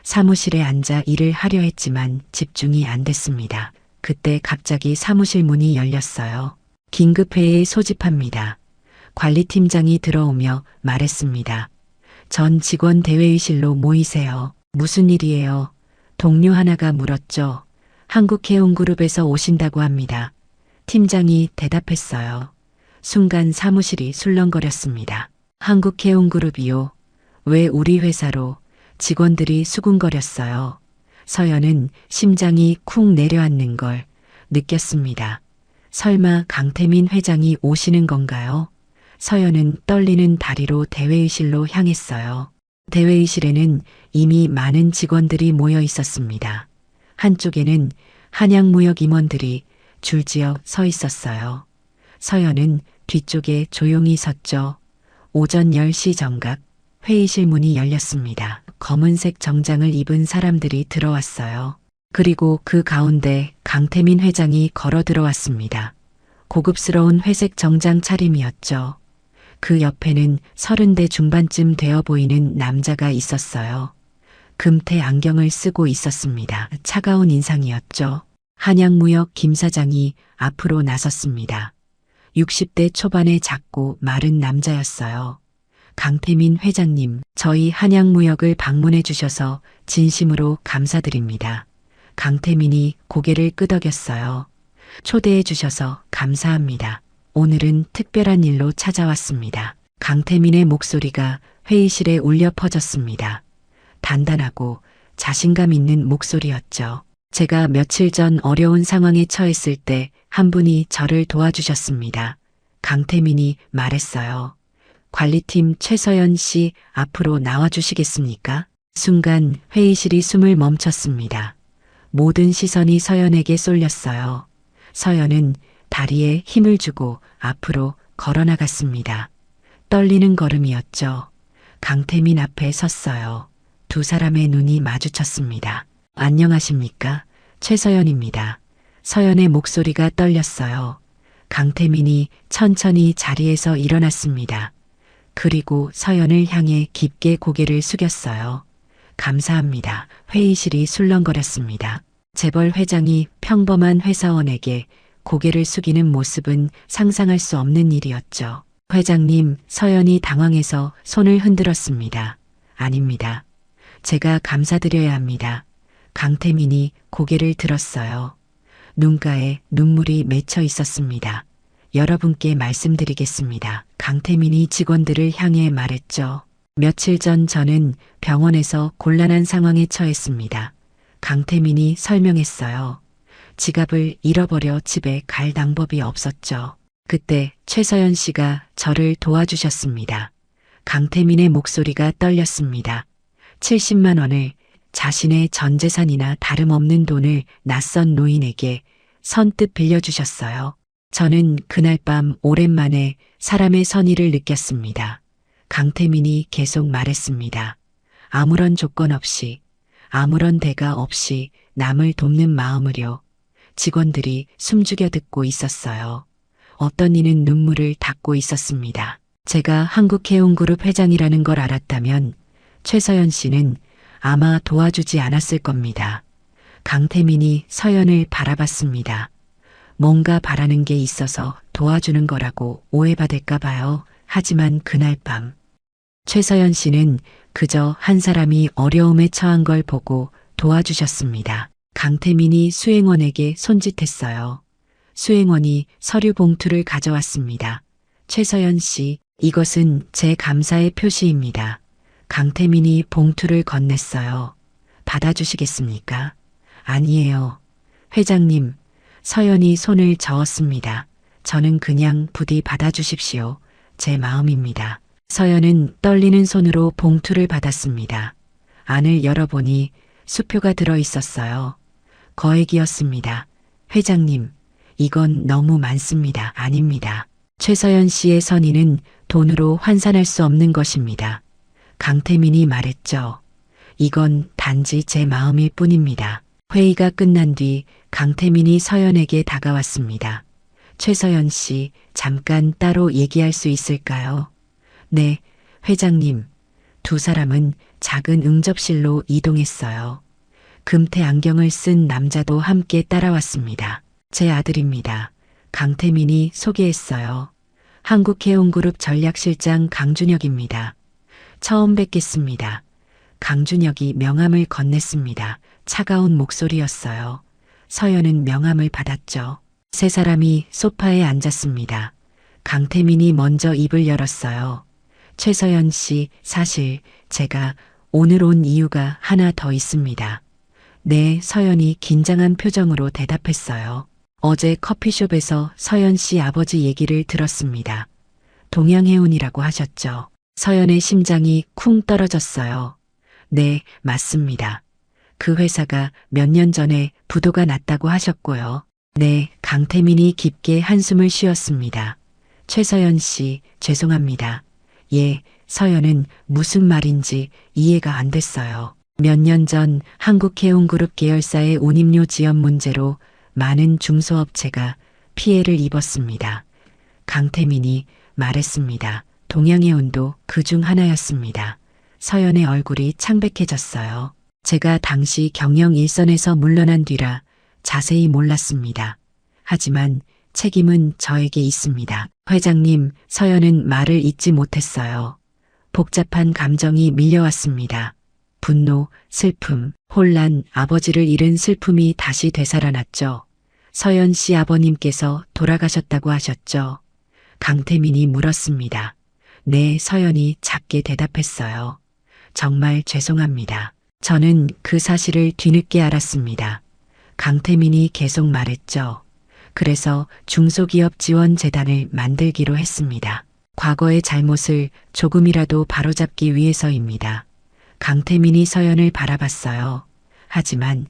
사무실에 앉아 일을 하려 했지만 집중이 안 됐습니다. 그때 갑자기 사무실 문이 열렸어요. 긴급회의에 소집합니다. 관리팀장이 들어오며 말했습니다. 전 직원 대회의실로 모이세요. 무슨 일이에요? 동료 하나가 물었죠. 한국해운그룹에서 오신다고 합니다. 팀장이 대답했어요. 순간 사무실이 술렁거렸습니다. 한국해운그룹이요? 왜 우리 회사로? 직원들이 수군거렸어요. 서연은 심장이 쿵 내려앉는 걸 느꼈습니다. 설마 강태민 회장이 오시는 건가요? 서연은 떨리는 다리로 대회의실로 향했어요. 대회의실에는 이미 많은 직원들이 모여 있었습니다. 한쪽에는 한양무역 임원들이 줄지어 서 있었어요. 서연은 뒤쪽에 조용히 섰죠. 오전 10시 정각 회의실 문이 열렸습니다. 검은색 정장을 입은 사람들이 들어왔어요. 그리고 그 가운데 강태민 회장이 걸어 들어왔습니다. 고급스러운 회색 정장 차림이었죠. 그 옆에는 30대 중반쯤 되어 보이는 남자가 있었어요. 금태 안경을 쓰고 있었습니다. 차가운 인상이었죠. 한양무역 김 사장이 앞으로 나섰습니다. 60대 초반의 작고 마른 남자였어요. 강태민 회장님, 저희 한양무역을 방문해 주셔서 진심으로 감사드립니다. 강태민이 고개를 끄덕였어요. 초대해 주셔서 감사합니다. 오늘은 특별한 일로 찾아왔습니다. 강태민의 목소리가 회의실에 울려 퍼졌습니다. 단단하고 자신감 있는 목소리였죠. 제가 며칠 전 어려운 상황에 처했을 때 한 분이 저를 도와주셨습니다. 강태민이 말했어요. 관리팀 최서연 씨 앞으로 나와주시겠습니까? 순간 회의실이 숨을 멈췄습니다. 모든 시선이 서연에게 쏠렸어요. 서연은 다리에 힘을 주고 앞으로 걸어나갔습니다. 떨리는 걸음이었죠. 강태민 앞에 섰어요. 두 사람의 눈이 마주쳤습니다. 안녕하십니까? 최서연입니다. 서연의 목소리가 떨렸어요. 강태민이 천천히 자리에서 일어났습니다. 그리고 서연을 향해 깊게 고개를 숙였어요. 감사합니다. 회의실이 술렁거렸습니다. 재벌 회장이 평범한 회사원에게 고개를 숙이는 모습은 상상할 수 없는 일이었죠. 회장님, 서연이 당황해서 손을 흔들었습니다. 아닙니다. 제가 감사드려야 합니다. 강태민이 고개를 들었어요. 눈가에 눈물이 맺혀 있었습니다. 여러분께 말씀드리겠습니다. 강태민이 직원들을 향해 말했죠. 며칠 전 저는 병원에서 곤란한 상황에 처했습니다. 강태민이 설명했어요. 지갑을 잃어버려 집에 갈 방법이 없었죠. 그때 최서연 씨가 저를 도와주셨습니다. 강태민의 목소리가 떨렸습니다. 70만 원을, 자신의 전 재산이나 다름없는 돈을 낯선 노인에게 선뜻 빌려주셨어요. 저는 그날 밤 오랜만에 사람의 선의를 느꼈습니다. 강태민이 계속 말했습니다. 아무런 조건 없이, 아무런 대가 없이 남을 돕는 마음으로. 직원들이 숨죽여 듣고 있었어요. 어떤 이는 눈물을 닦고 있었습니다. 제가 한국해운그룹 회장이라는 걸 알았다면 최서연 씨는 아마 도와주지 않았을 겁니다. 강태민이 서연을 바라봤습니다. 뭔가 바라는 게 있어서 도와주는 거라고 오해받을까 봐요. 하지만 그날 밤 최서연 씨는 그저 한 사람이 어려움에 처한 걸 보고 도와주셨습니다. 강태민이 수행원에게 손짓했어요. 수행원이 서류 봉투를 가져왔습니다. 최서연 씨, 이것은 제 감사의 표시입니다. 강태민이 봉투를 건넸어요. 받아주시겠습니까? 아니에요. 회장님, 서연이 손을 저었습니다. 저는 그냥 부디 받아주십시오. 제 마음입니다. 서연은 떨리는 손으로 봉투를 받았습니다. 안을 열어보니 수표가 들어 있었어요. 거액이었습니다. 회장님, 이건 너무 많습니다. 아닙니다. 최서연 씨의 선의는 돈으로 환산할 수 없는 것입니다. 강태민이 말했죠. 이건 단지 제 마음일 뿐입니다. 회의가 끝난 뒤 강태민이 서연에게 다가왔습니다. 최서연 씨, 잠깐 따로 얘기할 수 있을까요? 네, 회장님. 두 사람은 작은 응접실로 이동했어요. 금태 안경을 쓴 남자도 함께 따라왔습니다. 제 아들입니다. 강태민이 소개했어요. 한국해운그룹 전략실장 강준혁입니다. 처음 뵙겠습니다. 강준혁이 명함을 건넸습니다. 차가운 목소리였어요. 서연은 명함을 받았죠. 세 사람이 소파에 앉았습니다. 강태민이 먼저 입을 열었어요. 최서연 씨, 사실 제가 오늘 온 이유가 하나 더 있습니다. 네, 서연이 긴장한 표정으로 대답했어요. 어제 커피숍에서 서연 씨 아버지 얘기를 들었습니다. 동양해운이라고 하셨죠. 서연의 심장이 쿵 떨어졌어요. 네, 맞습니다. 그 회사가 몇 년 전에 부도가 났다고 하셨고요. 네, 강태민이 깊게 한숨을 쉬었습니다. 최서연 씨, 죄송합니다. 예, 서연은 무슨 말인지 이해가 안 됐어요. 몇 년 전 한국해운그룹 계열사의 운임료 지연 문제로 많은 중소업체가 피해를 입었습니다. 강태민이 말했습니다. 동양해운도 그중 하나였습니다. 서연의 얼굴이 창백해졌어요. 제가 당시 경영 일선에서 물러난 뒤라 자세히 몰랐습니다. 하지만 책임은 저에게 있습니다. 회장님, 서연은 말을 잇지 못했어요. 복잡한 감정이 밀려왔습니다. 분노, 슬픔, 혼란, 아버지를 잃은 슬픔이 다시 되살아났죠. 서연 씨 아버님께서 돌아가셨다고 하셨죠. 강태민이 물었습니다. 네, 서연이 작게 대답했어요. 정말 죄송합니다. 저는 그 사실을 뒤늦게 알았습니다. 강태민이 계속 말했죠. 그래서 중소기업지원재단을 만들기로 했습니다. 과거의 잘못을 조금이라도 바로잡기 위해서입니다. 강태민이 서연을 바라봤어요. 하지만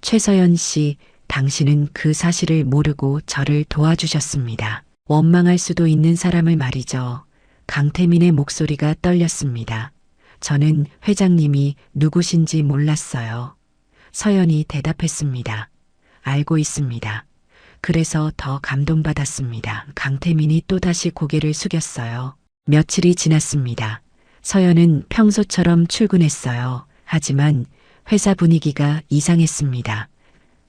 최서연 씨, 당신은 그 사실을 모르고 저를 도와주셨습니다. 원망할 수도 있는 사람을 말이죠. 강태민의 목소리가 떨렸습니다. 저는 회장님이 누구신지 몰랐어요. 서연이 대답했습니다. 알고 있습니다. 그래서 더 감동받았습니다. 강태민이 또다시 고개를 숙였어요. 며칠이 지났습니다. 서연은 평소처럼 출근했어요. 하지만 회사 분위기가 이상했습니다.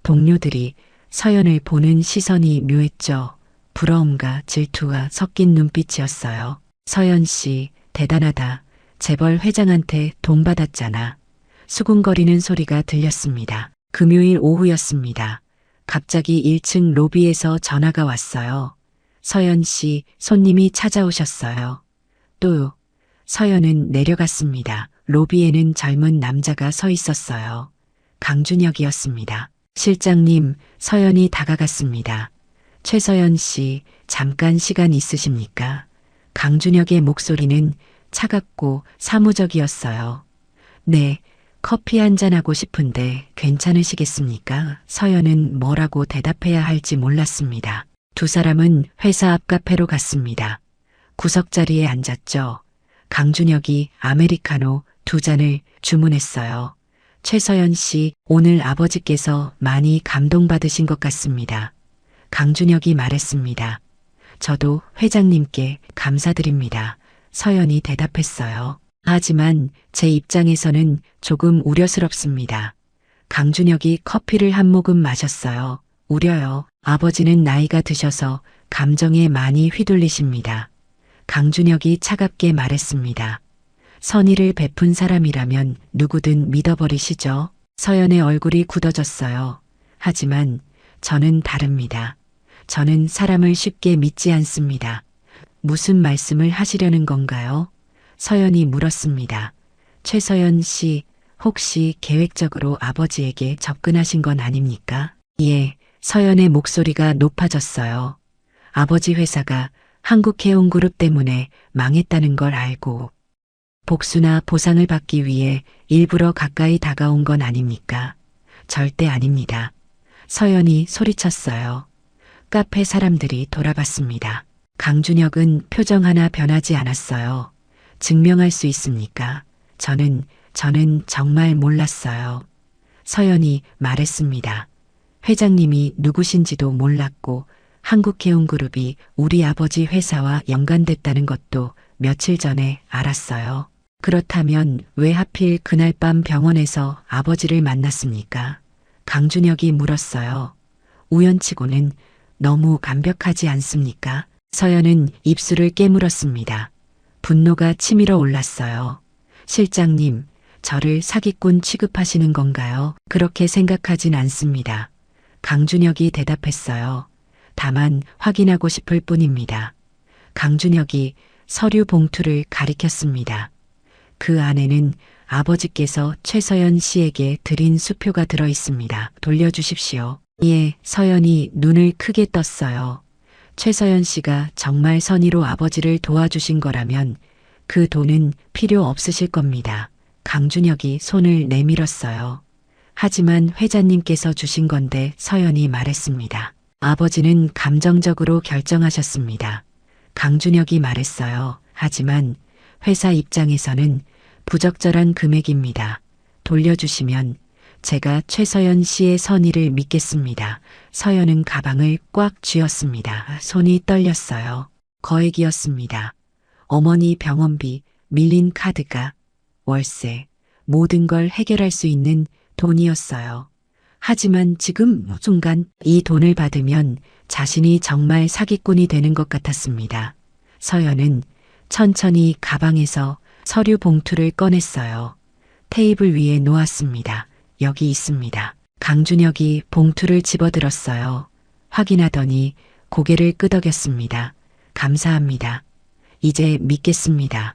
동료들이 서연을 보는 시선이 묘했죠. 부러움과 질투가 섞인 눈빛이었어요. 서연 씨, 대단하다. 재벌 회장한테 돈 받았잖아. 수군거리는 소리가 들렸습니다. 금요일 오후였습니다. 갑자기 1층 로비에서 전화가 왔어요. 서연 씨, 손님이 찾아오셨어요. 또요. 서연은 내려갔습니다. 로비에는 젊은 남자가 서 있었어요. 강준혁이었습니다. 실장님, 서연이 다가갔습니다. 최서연 씨, 잠깐 시간 있으십니까? 강준혁의 목소리는 차갑고 사무적이었어요. 네, 커피 한잔하고 싶은데 괜찮으시겠습니까? 서연은 뭐라고 대답해야 할지 몰랐습니다. 두 사람은 회사 앞 카페로 갔습니다. 구석자리에 앉았죠. 강준혁이 아메리카노 2잔을 주문했어요. 최서연 씨, 오늘 아버지께서 많이 감동받으신 것 같습니다. 강준혁이 말했습니다. 저도 회장님께 감사드립니다. 서연이 대답했어요. 하지만 제 입장에서는 조금 우려스럽습니다. 강준혁이 커피를 한 모금 마셨어요. 우려요. 아버지는 나이가 드셔서 감정에 많이 휘둘리십니다. 강준혁이 차갑게 말했습니다. 선의를 베푼 사람이라면 누구든 믿어버리시죠. 서연의 얼굴이 굳어졌어요. 하지만 저는 다릅니다. 저는 사람을 쉽게 믿지 않습니다. 무슨 말씀을 하시려는 건가요? 서연이 물었습니다. 최서연 씨, 혹시 계획적으로 아버지에게 접근하신 건 아닙니까? 예, 서연의 목소리가 높아졌어요. 아버지 회사가 한국해운그룹 때문에 망했다는 걸 알고 복수나 보상을 받기 위해 일부러 가까이 다가온 건 아닙니까? 절대 아닙니다. 서연이 소리쳤어요. 카페 사람들이 돌아봤습니다. 강준혁은 표정 하나 변하지 않았어요. 증명할 수 있습니까? 저는 정말 몰랐어요. 서연이 말했습니다. 회장님이 누구신지도 몰랐고 한국해운그룹이 우리 아버지 회사와 연관됐다는 것도 며칠 전에 알았어요. 그렇다면 왜 하필 그날 밤 병원에서 아버지를 만났습니까? 강준혁이 물었어요. 우연치고는 너무 완벽하지 않습니까? 서연은 입술을 깨물었습니다. 분노가 치밀어 올랐어요. 실장님, 저를 사기꾼 취급하시는 건가요? 그렇게 생각하진 않습니다. 강준혁이 대답했어요. 다만 확인하고 싶을 뿐입니다. 강준혁이 서류 봉투를 가리켰습니다. 그 안에는 아버지께서 최서연 씨에게 드린 수표가 들어 있습니다. 돌려주십시오. 예, 서연이 눈을 크게 떴어요. 최서연 씨가 정말 선의로 아버지를 도와주신 거라면 그 돈은 필요 없으실 겁니다. 강준혁이 손을 내밀었어요. 하지만 회장님께서 주신 건데 서연이 말했습니다. 아버지는 감정적으로 결정하셨습니다. 강준혁이 말했어요. 하지만 회사 입장에서는 부적절한 금액입니다. 돌려주시면 제가 최서연 씨의 선의를 믿겠습니다. 서연은 가방을 꽉 쥐었습니다. 손이 떨렸어요. 거액이었습니다. 어머니 병원비, 밀린 카드가, 월세, 모든 걸 해결할 수 있는 돈이었어요. 하지만 지금 순간 이 돈을 받으면 자신이 정말 사기꾼이 되는 것 같았습니다. 서연은 천천히 가방에서 서류 봉투를 꺼냈어요. 테이블 위에 놓았습니다. 여기 있습니다. 강준혁이 봉투를 집어들었어요. 확인하더니 고개를 끄덕였습니다. 감사합니다. 이제 믿겠습니다.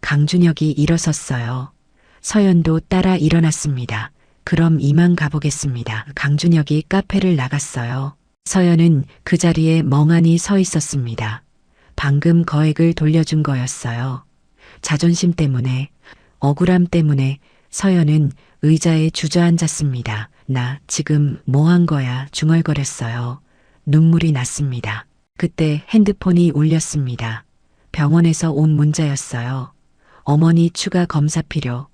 강준혁이 일어섰어요. 서연도 따라 일어났습니다. 그럼 이만 가보겠습니다. 강준혁이 카페를 나갔어요. 서연은 그 자리에 멍하니 서 있었습니다. 방금 거액을 돌려준 거였어요. 자존심 때문에, 억울함 때문에 서연은 의자에 주저앉았습니다. 나 지금 뭐 한 거야 중얼거렸어요. 눈물이 났습니다. 그때 핸드폰이 울렸습니다. 병원에서 온 문자였어요. 어머니 추가 검사 필요,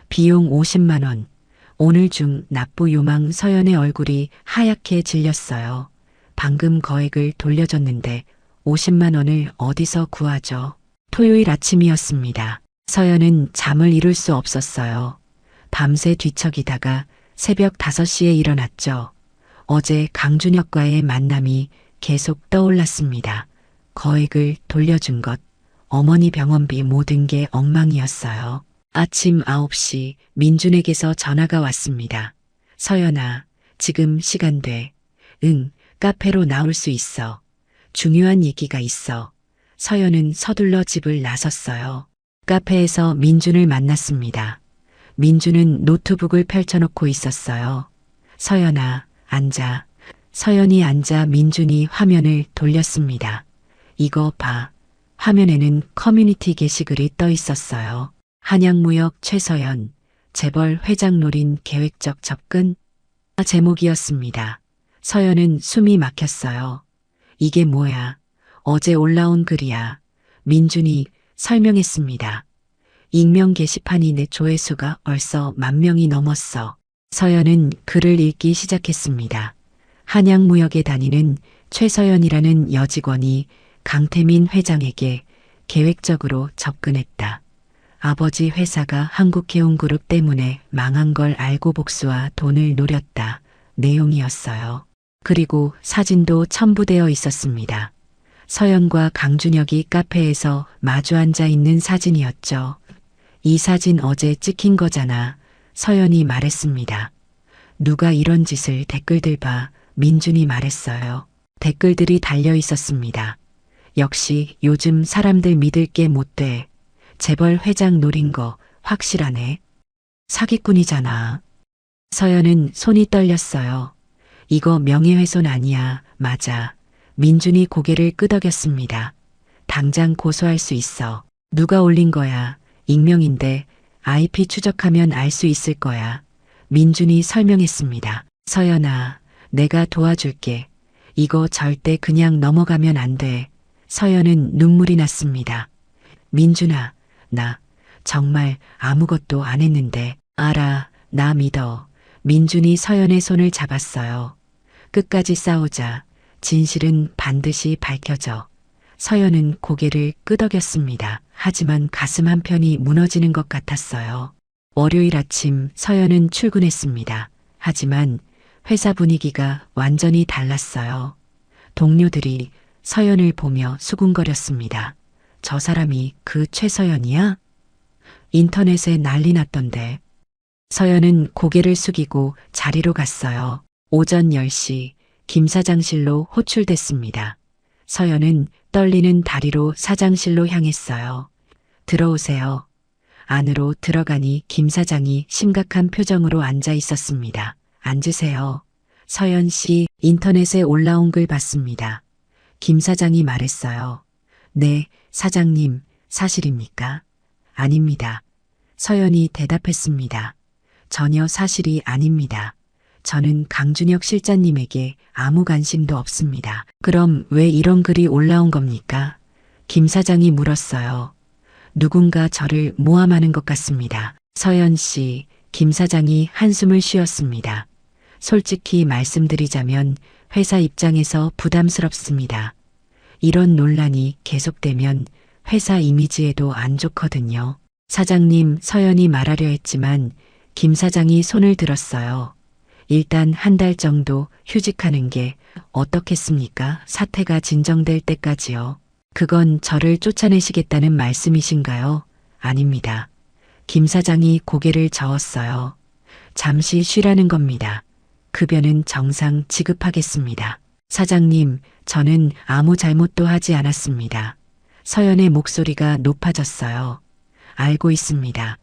비용 50만 원. 오늘 중 납부 요망. 서연의 얼굴이 하얗게 질렸어요. 방금 거액을 돌려줬는데 50만 원을 어디서 구하죠? 토요일 아침이었습니다. 서연은 잠을 이룰 수 없었어요. 밤새 뒤척이다가 새벽 5시에 일어났죠. 어제 강준혁과의 만남이 계속 떠올랐습니다. 거액을 돌려준 것, 어머니 병원비 모든 게 엉망이었어요. 아침 9시 민준에게서 전화가 왔습니다. 서연아, 지금 시간 돼. 응, 카페로 나올 수 있어. 중요한 얘기가 있어. 서연은 서둘러 집을 나섰어요. 카페에서 민준을 만났습니다. 민준은 노트북을 펼쳐놓고 있었어요. 서연아, 앉아. 서연이 앉아 민준이 화면을 돌렸습니다. 이거 봐. 화면에는 커뮤니티 게시글이 떠 있었어요. 한양무역 최서연, 재벌 회장 노린 계획적 접근? 제목이었습니다. 서연은 숨이 막혔어요. 이게 뭐야? 어제 올라온 글이야. 민준이 설명했습니다. 익명 게시판이 내 조회수가 벌써 10,000명이 넘었어. 서연은 글을 읽기 시작했습니다. 한양무역에 다니는 최서연이라는 여직원이 강태민 회장에게 계획적으로 접근했다. 아버지 회사가 한국해운그룹 때문에 망한 걸 알고 복수와 돈을 노렸다. 내용이었어요. 그리고 사진도 첨부되어 있었습니다. 서연과 강준혁이 카페에서 마주 앉아 있는 사진이었죠. 이 사진 어제 찍힌 거잖아. 서연이 말했습니다. 누가 이런 짓을 댓글들 봐. 민준이 말했어요. 댓글들이 달려 있었습니다. 역시 요즘 사람들 믿을 게 못 돼. 재벌 회장 노린 거 확실하네. 사기꾼이잖아. 서연은 손이 떨렸어요. 이거 명예훼손 아니야. 맞아. 민준이 고개를 끄덕였습니다. 당장 고소할 수 있어. 누가 올린 거야. 익명인데 IP 추적하면 알 수 있을 거야. 민준이 설명했습니다. 서연아, 내가 도와줄게. 이거 절대 그냥 넘어가면 안 돼. 서연은 눈물이 났습니다. 민준아, 나 정말 아무것도 안 했는데. 알아, 나 믿어. 민준이 서연의 손을 잡았어요. 끝까지 싸우자. 진실은 반드시 밝혀져. 서연은 고개를 끄덕였습니다. 하지만 가슴 한편이 무너지는 것 같았어요. 월요일 아침 서연은 출근했습니다. 하지만 회사 분위기가 완전히 달랐어요. 동료들이 서연을 보며 수군거렸습니다. 저 사람이 그 최서연이야? 인터넷에 난리 났던데. 서연은 고개를 숙이고 자리로 갔어요. 오전 10시 김 사장실로 호출됐습니다. 서연은 떨리는 다리로 사장실로 향했어요. 들어오세요. 안으로 들어가니 김 사장이 심각한 표정으로 앉아 있었습니다. 앉으세요. 서연 씨, 인터넷에 올라온 글 봤습니다. 김 사장이 말했어요. 네, 사장님, 사실입니까? 아닙니다. 서연이 대답했습니다. 전혀 사실이 아닙니다. 저는 강준혁 실장님에게 아무 관심도 없습니다. 그럼 왜 이런 글이 올라온 겁니까? 김 사장이 물었어요. 누군가 저를 모함하는 것 같습니다. 서연 씨, 김 사장이 한숨을 쉬었습니다. 솔직히 말씀드리자면 회사 입장에서 부담스럽습니다. 이런 논란이 계속되면 회사 이미지에도 안 좋거든요. 사장님, 서연이 말하려 했지만 김 사장이 손을 들었어요. 일단 한 달 정도 휴직하는 게 어떻겠습니까? 사태가 진정될 때까지요. 그건 저를 쫓아내시겠다는 말씀이신가요? 아닙니다. 김 사장이 고개를 저었어요. 잠시 쉬라는 겁니다. 급여는 정상 지급하겠습니다. 사장님, 저는 아무 잘못도 하지 않았습니다. 서연의 목소리가 높아졌어요. 알고 있습니다.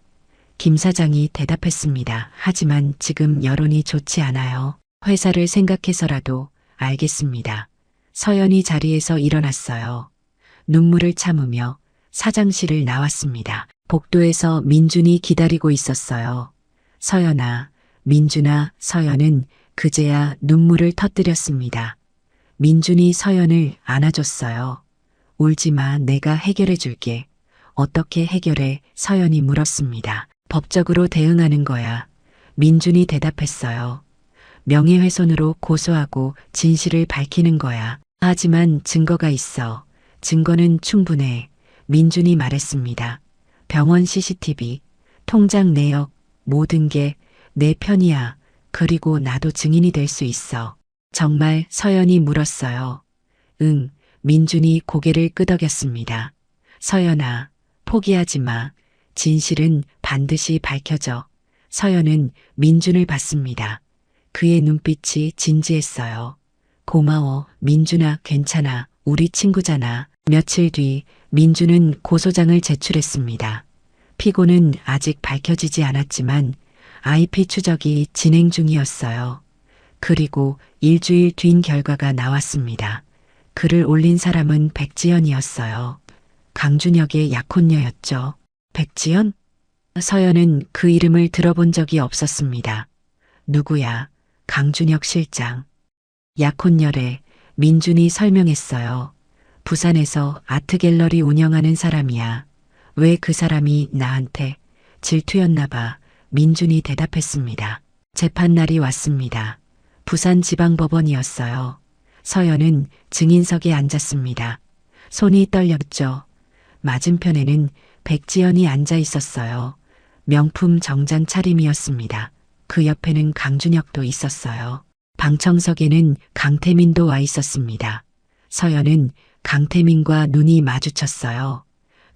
김 사장이 대답했습니다. 하지만 지금 여론이 좋지 않아요. 회사를 생각해서라도 알겠습니다. 서연이 자리에서 일어났어요. 눈물을 참으며 사장실을 나왔습니다. 복도에서 민준이 기다리고 있었어요. 서연아, 민준아, 서연은 그제야 눈물을 터뜨렸습니다. 민준이 서연을 안아줬어요. 울지 마, 내가 해결해 줄게. 어떻게 해결해? 서연이 물었습니다. 법적으로 대응하는 거야. 민준이 대답했어요. 명예훼손으로 고소하고 진실을 밝히는 거야. 하지만 증거가 있어. 증거는 충분해. 민준이 말했습니다. 병원 CCTV, 통장 내역, 모든 게 내 편이야. 그리고 나도 증인이 될 수 있어. 정말? 서연이 물었어요. 응, 민준이 고개를 끄덕였습니다. 서연아, 포기하지 마. 진실은 반드시 밝혀져. 서연은 민준을 봤습니다. 그의 눈빛이 진지했어요. 고마워, 민준아, 괜찮아. 우리 친구잖아. 며칠 뒤 민준은 고소장을 제출했습니다. 피고는 아직 밝혀지지 않았지만 IP 추적이 진행 중이었어요. 그리고 일주일 뒤인 결과가 나왔습니다. 글을 올린 사람은 백지연이었어요. 강준혁의 약혼녀였죠. 백지연? 서연은 그 이름을 들어본 적이 없었습니다. 누구야? 강준혁 실장. 약혼녀래. 민준이 설명했어요. 부산에서 아트갤러리 운영하는 사람이야. 왜 그 사람이 나한테? 질투였나 봐. 민준이 대답했습니다. 재판날이 왔습니다. 부산지방법원이었어요. 서연은 증인석에 앉았습니다. 손이 떨렸죠. 맞은편에는 백지연이 앉아 있었어요. 명품 정장 차림이었습니다. 그 옆에는 강준혁도 있었어요. 방청석에는 강태민도 와 있었습니다. 서연은 강태민과 눈이 마주쳤어요.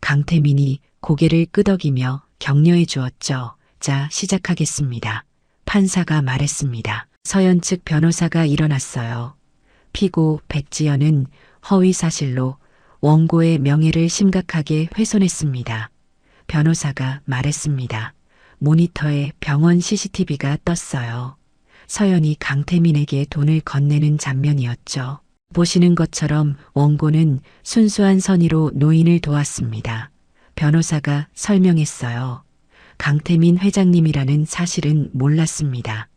강태민이 고개를 끄덕이며 격려해 주었죠. 자, 시작하겠습니다. 판사가 말했습니다. 서연 측 변호사가 일어났어요. 피고 백지연은 허위 사실로 원고의 명예를 심각하게 훼손했습니다. 변호사가 말했습니다. 모니터에 병원 CCTV가 떴어요. 서연이 강태민에게 돈을 건네는 장면이었죠. 보시는 것처럼 원고는 순수한 선의로 노인을 도왔습니다. 변호사가 설명했어요. 강태민 회장님이라는 사실은 몰랐습니다.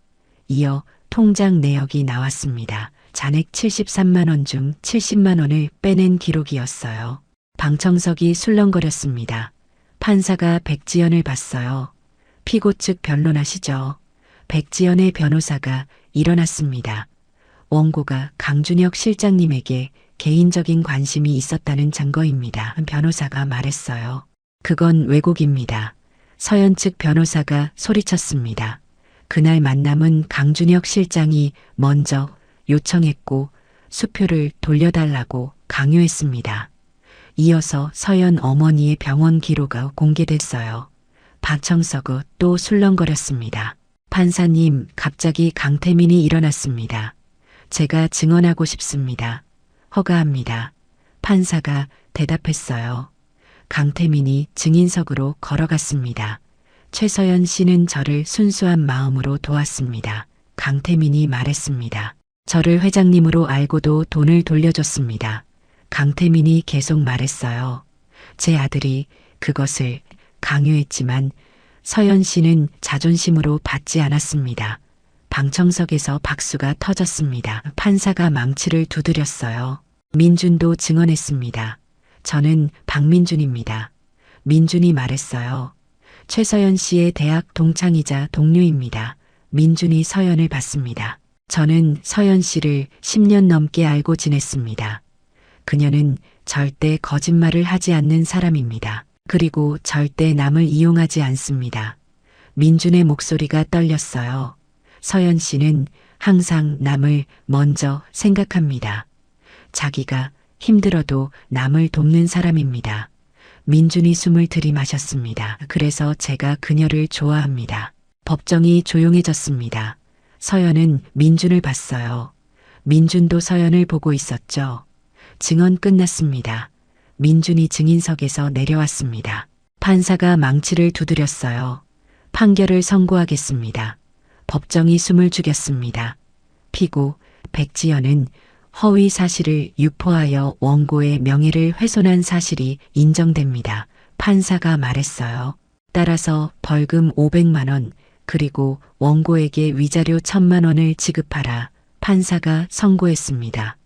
이어 통장 내역이 나왔습니다. 잔액 73만 원 중 70만 원을 빼낸 기록이었어요. 방청석이 술렁거렸습니다. 판사가 백지연을 봤어요. 피고 측 변론하시죠. 백지연의 변호사가 일어났습니다. 원고가 강준혁 실장님에게 개인적인 관심이 있었다는 증거입니다. 변호사가 말했어요. 그건 왜곡입니다. 서연 측 변호사가 소리쳤습니다. 그날 만남은 강준혁 실장이 먼저 요청했고 수표를 돌려달라고 강요했습니다. 이어서 서연 어머니의 병원 기록이 공개됐어요. 방청석은 또 술렁거렸습니다. 판사님, 갑자기 강태민이 일어났습니다. 제가 증언하고 싶습니다. 허가합니다. 판사가 대답했어요. 강태민이 증인석으로 걸어갔습니다. 최서연 씨는 저를 순수한 마음으로 도왔습니다. 강태민이 말했습니다. 저를 회장님으로 알고도 돈을 돌려줬습니다. 강태민이 계속 말했어요. 제 아들이 그것을 강요했지만 서연 씨는 자존심으로 받지 않았습니다. 방청석에서 박수가 터졌습니다. 판사가 망치를 두드렸어요. 민준도 증언했습니다. 저는 박민준입니다. 민준이 말했어요. 최서연 씨의 대학 동창이자 동료입니다. 민준이 서연을 봤습니다. 저는 서연 씨를 10년 넘게 알고 지냈습니다. 그녀는 절대 거짓말을 하지 않는 사람입니다. 그리고 절대 남을 이용하지 않습니다. 민준의 목소리가 떨렸어요. 서연 씨는 항상 남을 먼저 생각합니다. 자기가 힘들어도 남을 돕는 사람입니다. 민준이 숨을 들이마셨습니다. 그래서 제가 그녀를 좋아합니다. 법정이 조용해졌습니다. 서연은 민준을 봤어요. 민준도 서연을 보고 있었죠. 증언 끝났습니다. 민준이 증인석에서 내려왔습니다. 판사가 망치를 두드렸어요. 판결을 선고하겠습니다. 법정이 숨을 죽였습니다. 피고 백지연은 허위 사실을 유포하여 원고의 명예를 훼손한 사실이 인정됩니다. 판사가 말했어요. 따라서 벌금 500만 원 그리고 원고에게 위자료 1000만 원을 지급하라. 판사가 선고했습니다.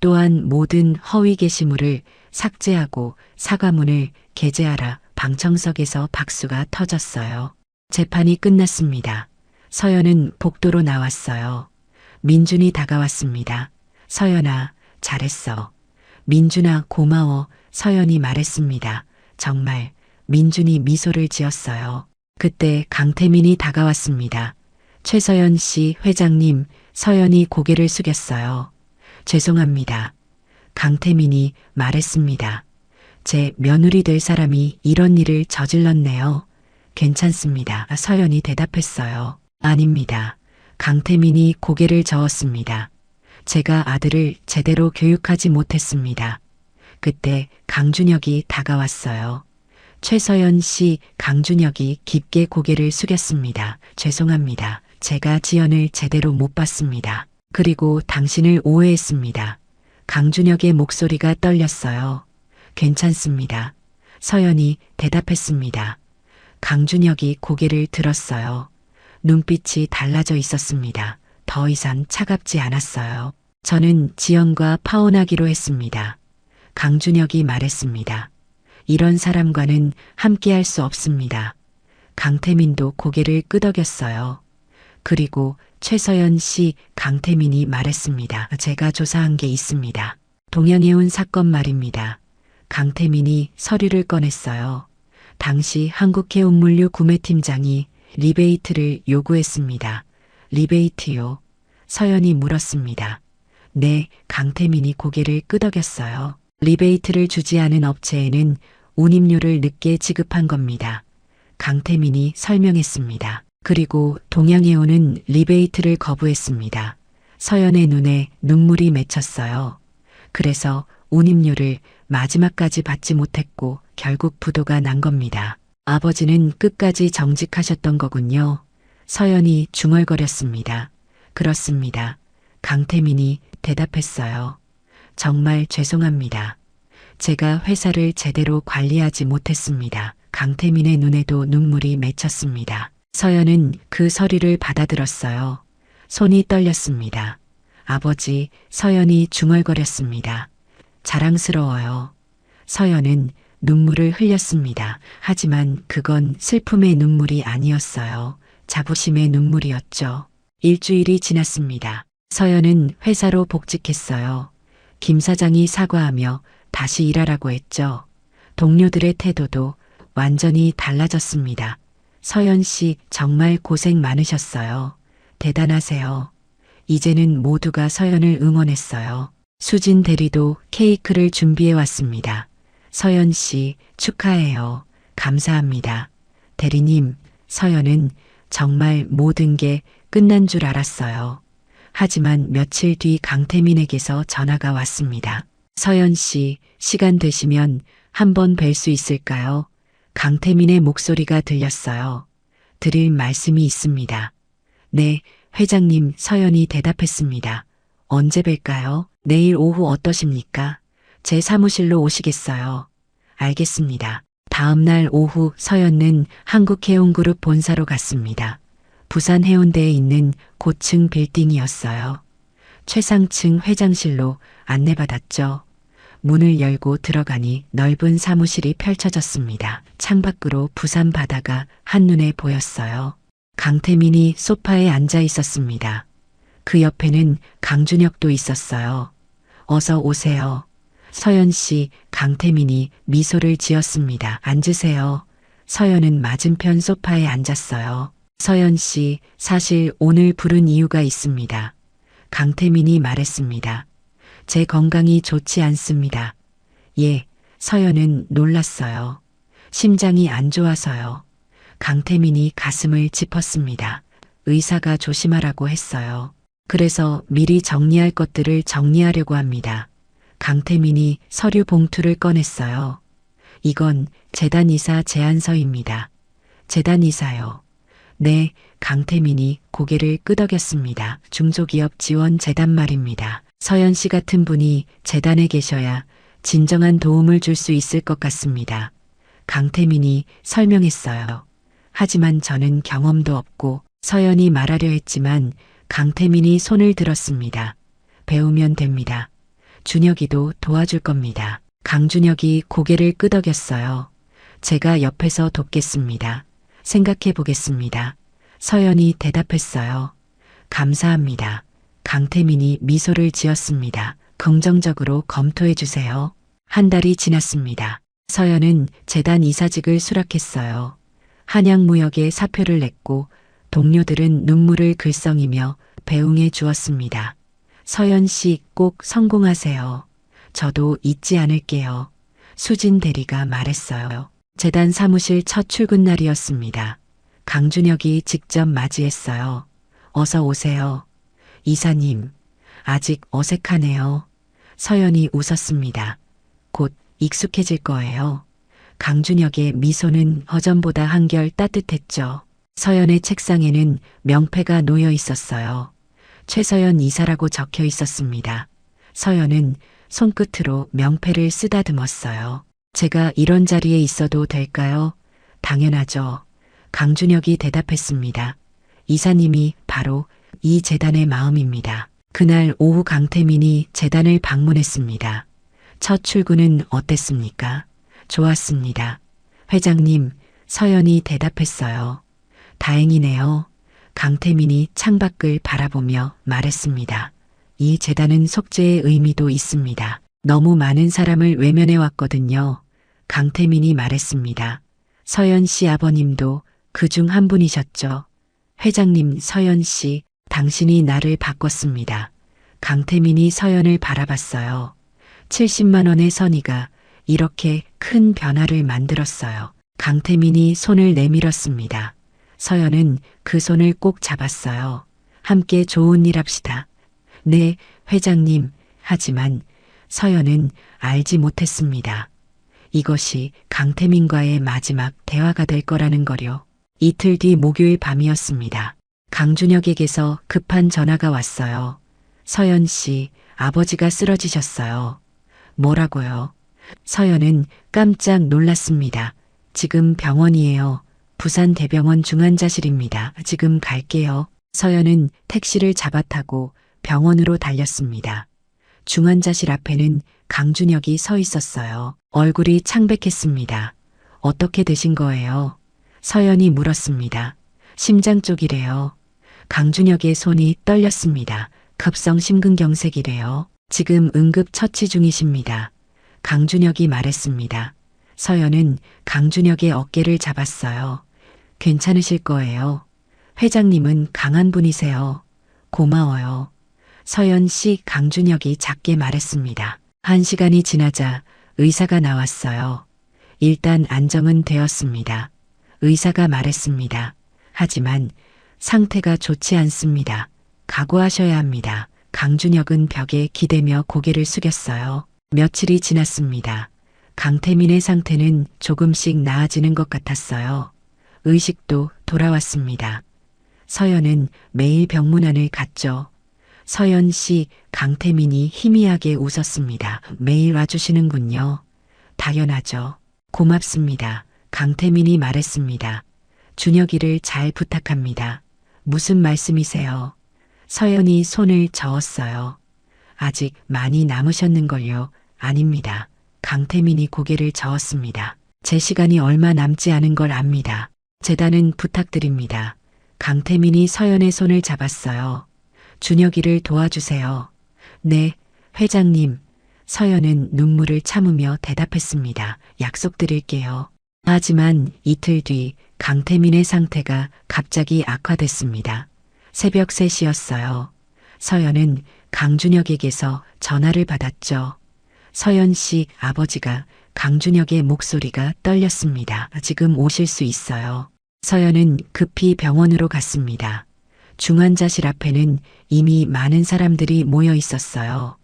또한 모든 허위 게시물을 삭제하고 사과문을 게재하라. 방청석에서 박수가 터졌어요. 재판이 끝났습니다. 서연은 복도로 나왔어요. 민준이 다가왔습니다. 서연아, 잘했어. 민준아, 고마워. 서연이 말했습니다. 정말. 민준이 미소를 지었어요. 그때 강태민이 다가왔습니다. 최서연 씨, 회장님, 서연이 고개를 숙였어요. 죄송합니다. 강태민이 말했습니다. 제 며느리 될 사람이 이런 일을 저질렀네요. 괜찮습니다. 서연이 대답했어요. 아닙니다. 강태민이 고개를 저었습니다. 제가 아들을 제대로 교육하지 못했습니다. 그때 강준혁이 다가왔어요. 최서연 씨, 강준혁이 깊게 고개를 숙였습니다. 죄송합니다. 제가 지연을 제대로 못 봤습니다. 그리고 당신을 오해했습니다. 강준혁의 목소리가 떨렸어요. 괜찮습니다. 서연이 대답했습니다. 강준혁이 고개를 들었어요. 눈빛이 달라져 있었습니다. 더 이상 차갑지 않았어요. 저는 지연과 파혼하기로 했습니다. 강준혁이 말했습니다. 이런 사람과는 함께할 수 없습니다. 강태민도 고개를 끄덕였어요. 그리고 최서연 씨, 강태민이 말했습니다. 제가 조사한 게 있습니다. 동양해운 사건 말입니다. 강태민이 서류를 꺼냈어요. 당시 한국해운물류 구매팀장이 리베이트를 요구했습니다. 리베이트요? 서연이 물었습니다. 네, 강태민이 고개를 끄덕였어요. 리베이트를 주지 않은 업체에는 운임료를 늦게 지급한 겁니다. 강태민이 설명했습니다. 그리고 동양해운은 리베이트를 거부했습니다. 서연의 눈에 눈물이 맺혔어요. 그래서 운임료를 마지막까지 받지 못했고 결국 부도가 난 겁니다. 아버지는 끝까지 정직하셨던 거군요. 서연이 중얼거렸습니다. 그렇습니다. 강태민이 대답했어요. 정말 죄송합니다. 제가 회사를 제대로 관리하지 못했습니다. 강태민의 눈에도 눈물이 맺혔습니다. 서연은 그 서류를 받아들었어요. 손이 떨렸습니다. 아버지, 서연이 중얼거렸습니다. 자랑스러워요. 서연은 눈물을 흘렸습니다. 하지만 그건 슬픔의 눈물이 아니었어요. 자부심의 눈물이었죠. 일주일이 지났습니다. 서연은 회사로 복직했어요. 김 사장이 사과하며 다시 일하라고 했죠. 동료들의 태도도 완전히 달라졌습니다. 서연 씨, 정말 고생 많으셨어요. 대단하세요. 이제는 모두가 서연을 응원했어요. 수진 대리도 케이크를 준비해 왔습니다. 서연 씨, 축하해요. 감사합니다. 대리님, 서연은 정말 모든 게 끝난 줄 알았어요. 하지만 며칠 뒤 강태민에게서 전화가 왔습니다. 서연 씨, 시간 되시면 한번 뵐 수 있을까요? 강태민의 목소리가 들렸어요. 드릴 말씀이 있습니다. 네, 회장님, 서연이 대답했습니다. 언제 뵐까요? 내일 오후 어떠십니까? 제 사무실로 오시겠어요? 알겠습니다. 다음 날 오후 서연은 한국해운그룹 본사로 갔습니다. 부산 해운대에 있는 고층 빌딩이었어요. 최상층 회장실로 안내받았죠. 문을 열고 들어가니 넓은 사무실이 펼쳐졌습니다. 창밖으로 부산 바다가 한눈에 보였어요. 강태민이 소파에 앉아 있었습니다. 그 옆에는 강준혁도 있었어요. 어서 오세요. 서연 씨, 강태민이 미소를 지었습니다. 앉으세요. 서연은 맞은편 소파에 앉았어요. 서연 씨, 사실 오늘 부른 이유가 있습니다. 강태민이 말했습니다. 제 건강이 좋지 않습니다. 예, 서연은 놀랐어요. 심장이 안 좋아서요. 강태민이 가슴을 짚었습니다. 의사가 조심하라고 했어요. 그래서 미리 정리할 것들을 정리하려고 합니다. 강태민이 서류 봉투를 꺼냈어요. 이건 재단이사 제안서입니다. 재단이사요. 네, 강태민이 고개를 끄덕였습니다. 중소기업 지원 재단 말입니다. 서연 씨 같은 분이 재단에 계셔야 진정한 도움을 줄 수 있을 것 같습니다. 강태민이 설명했어요. 하지만 저는 경험도 없고 서연이 말하려 했지만 강태민이 손을 들었습니다. 배우면 됩니다. 준혁이도 도와줄 겁니다. 강준혁이 고개를 끄덕였어요. 제가 옆에서 돕겠습니다. 생각해 보겠습니다. 서연이 대답했어요. 감사합니다. 강태민이 미소를 지었습니다. 긍정적으로 검토해 주세요. 한 달이 지났습니다. 서연은 재단 이사직을 수락했어요. 한양무역에 사표를 냈고 동료들은 눈물을 글썽이며 배웅해 주었습니다. 서연 씨 꼭 성공하세요. 저도 잊지 않을게요. 수진 대리가 말했어요. 재단 사무실 첫 출근 날이었습니다. 강준혁이 직접 맞이했어요. 어서 오세요. 이사님, 아직 어색하네요. 서연이 웃었습니다. 곧 익숙해질 거예요. 강준혁의 미소는 어전보다 한결 따뜻했죠. 서연의 책상에는 명패가 놓여 있었어요. 최서연 이사라고 적혀 있었습니다. 서연은 손끝으로 명패를 쓰다듬었어요. 제가 이런 자리에 있어도 될까요? 당연하죠. 강준혁이 대답했습니다. 이사님이 바로 이 재단의 마음입니다. 그날 오후 강태민이 재단을 방문했습니다. 첫 출근은 어땠습니까? 좋았습니다. 회장님, 서연이 대답했어요. 다행이네요. 강태민이 창밖을 바라보며 말했습니다. 이 재단은 속죄의 의미도 있습니다. 너무 많은 사람을 외면해 왔거든요. 강태민이 말했습니다. 서연 씨 아버님도 그 중 한 분이셨죠. 회장님, 서연 씨, 당신이 나를 바꿨습니다. 강태민이 서연을 바라봤어요. 70만 원의 선의가 이렇게 큰 변화를 만들었어요. 강태민이 손을 내밀었습니다. 서연은 그 손을 꼭 잡았어요. 함께 좋은 일 합시다. 네, 회장님. 하지만 서연은 알지 못했습니다. 이것이 강태민과의 마지막 대화가 될 거라는 거요. 이틀 뒤 목요일 밤이었습니다. 강준혁에게서 급한 전화가 왔어요. 서연 씨, 아버지가 쓰러지셨어요. 뭐라고요? 서연은 깜짝 놀랐습니다. 지금 병원이에요. 부산 대병원 중환자실입니다. 지금 갈게요. 서연은 택시를 잡아 타고 병원으로 달렸습니다. 중환자실 앞에는 강준혁이 서 있었어요. 얼굴이 창백했습니다. 어떻게 되신 거예요? 서연이 물었습니다. 심장 쪽이래요. 강준혁의 손이 떨렸습니다. 급성 심근경색이래요. 지금 응급 처치 중이십니다. 강준혁이 말했습니다. 서연은 강준혁의 어깨를 잡았어요. 괜찮으실 거예요. 회장님은 강한 분이세요. 고마워요. 서연 씨, 강준혁이 작게 말했습니다. 1시간이 지나자 의사가 나왔어요. 일단 안정은 되었습니다. 의사가 말했습니다. 하지만 상태가 좋지 않습니다. 각오하셔야 합니다. 강준혁은 벽에 기대며 고개를 숙였어요. 며칠이 지났습니다. 강태민의 상태는 조금씩 나아지는 것 같았어요. 의식도 돌아왔습니다. 서연은 매일 병문안을 갔죠. 서연 씨, 강태민이 희미하게 웃었습니다. 매일 와주시는군요. 당연하죠. 고맙습니다. 강태민이 말했습니다. 준혁이를 잘 부탁합니다. 무슨 말씀이세요? 서연이 손을 저었어요. 아직 많이 남으셨는걸요. 아닙니다. 강태민이 고개를 저었습니다. 제 시간이 얼마 남지 않은 걸 압니다. 재단은 부탁드립니다. 강태민이 서연의 손을 잡았어요. 준혁이를 도와주세요. 네, 회장님. 서연은 눈물을 참으며 대답했습니다. 약속드릴게요. 하지만 이틀 뒤 강태민의 상태가 갑자기 악화됐습니다. 새벽 3시였어요. 서연은 강준혁에게서 전화를 받았죠. 서연 씨 아버지가 강준혁의 목소리가 떨렸습니다. 지금 오실 수 있어요. 서연은 급히 병원으로 갔습니다. 중환자실 앞에는 이미 많은 사람들이 모여 있었어요.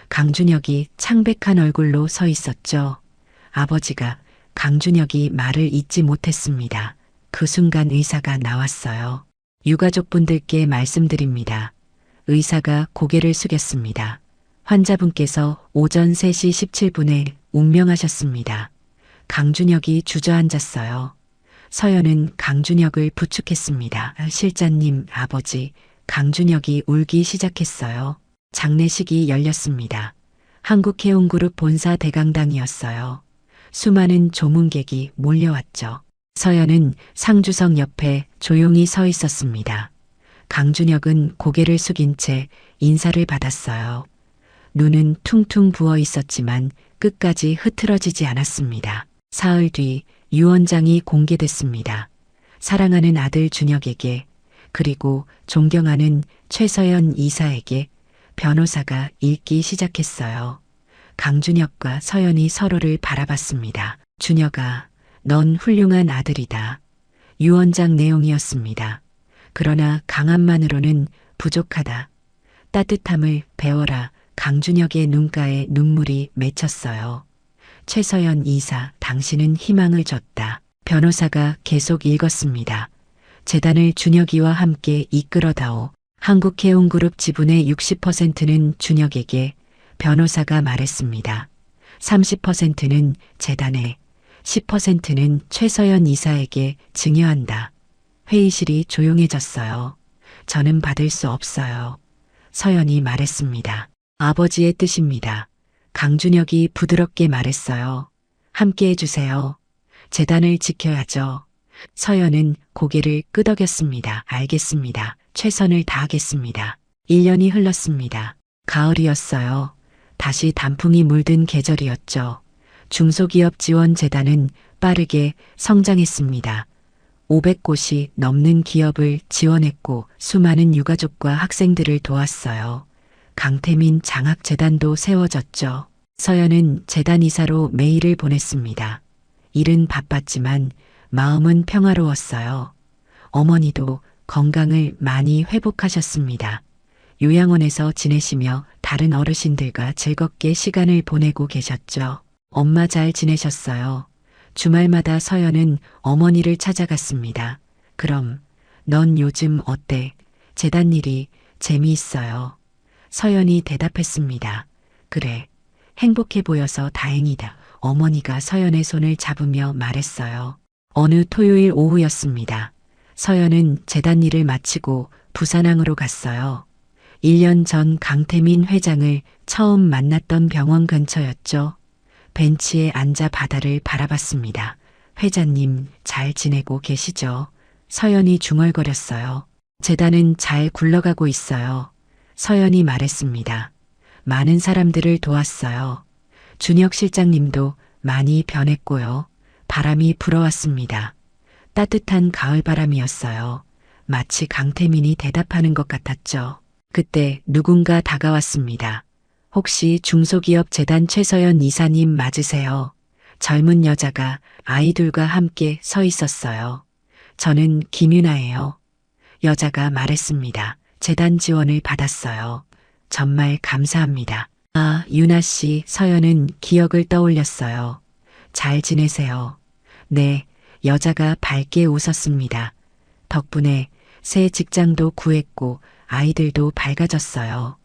강준혁이 창백한 얼굴로 서 있었죠. 아버지가 강준혁이 말을 잇지 못했습니다. 그 순간 의사가 나왔어요. 유가족분들께 말씀드립니다. 의사가 고개를 숙였습니다. 환자분께서 오전 3시 17분에 운명하셨습니다. 강준혁이 주저앉았어요. 서연은 강준혁을 부축했습니다. 실장님, 아버지, 강준혁이 울기 시작했어요. 장례식이 열렸습니다. 한국해운그룹 본사 대강당이었어요. 수많은 조문객이 몰려왔죠. 서연은 상주석 옆에 조용히 서 있었습니다. 강준혁은 고개를 숙인 채 인사를 받았어요. 눈은 퉁퉁 부어 있었지만 끝까지 흐트러지지 않았습니다. 사흘 뒤 유언장이 공개됐습니다. 사랑하는 아들 준혁에게 그리고 존경하는 최서연 이사에게 변호사가 읽기 시작했어요. 강준혁과 서연이 서로를 바라봤습니다. 준혁아, 넌 훌륭한 아들이다. 유언장 내용이었습니다. 그러나 강함만으로는 부족하다. 따뜻함을 배워라. 강준혁의 눈가에 눈물이 맺혔어요. 최서연 이사, 당신은 희망을 줬다. 변호사가 계속 읽었습니다. 재단을 준혁이와 함께 이끌어다오. 한국해운그룹 지분의 60%는 준혁에게, 변호사가 말했습니다. 30%는 재단에, 10%는 최서연 이사에게 증여한다. 회의실이 조용해졌어요. 저는 받을 수 없어요. 서연이 말했습니다. 아버지의 뜻입니다. 강준혁이 부드럽게 말했어요. 함께 해주세요. 재단을 지켜야죠. 서연은 고개를 끄덕였습니다. 알겠습니다. 최선을 다하겠습니다. 1년이 흘렀습니다. 가을이었어요. 다시 단풍이 물든 계절이었죠. 중소기업 지원재단은 빠르게 성장했습니다. 500곳이 넘는 기업을 지원했고 수많은 유가족과 학생들을 도왔어요. 강태민 장학재단도 세워졌죠. 서연은 재단 이사로 메일을 보냈습니다. 일은 바빴지만 마음은 평화로웠어요. 어머니도 건강을 많이 회복하셨습니다. 요양원에서 지내시며 다른 어르신들과 즐겁게 시간을 보내고 계셨죠. 엄마 잘 지내셨어요. 주말마다 서연은 어머니를 찾아갔습니다. 그럼 넌 요즘 어때? 재단 일이 재미있어요. 서연이 대답했습니다. 그래, 행복해 보여서 다행이다. 어머니가 서연의 손을 잡으며 말했어요. 어느 토요일 오후였습니다. 서연은 재단 일을 마치고 부산항으로 갔어요. 1년 전 강태민 회장을 처음 만났던 병원 근처였죠. 벤치에 앉아 바다를 바라봤습니다. 회장님, 잘 지내고 계시죠? 서연이 중얼거렸어요. 재단은 잘 굴러가고 있어요. 서연이 말했습니다. 많은 사람들을 도왔어요. 준혁 실장님도 많이 변했고요. 바람이 불어왔습니다. 따뜻한 가을바람이었어요. 마치 강태민이 대답하는 것 같았죠. 그때 누군가 다가왔습니다. 혹시 중소기업 재단 최서연 이사님 맞으세요? 젊은 여자가 아이들과 함께 서 있었어요. 저는 김윤아예요. 여자가 말했습니다. 재단 지원을 받았어요. 정말 감사합니다. 아, 윤아 씨, 서연은 기억을 떠올렸어요. 잘 지내세요. 네, 여자가 밝게 웃었습니다. 덕분에 새 직장도 구했고 아이들도 밝아졌어요.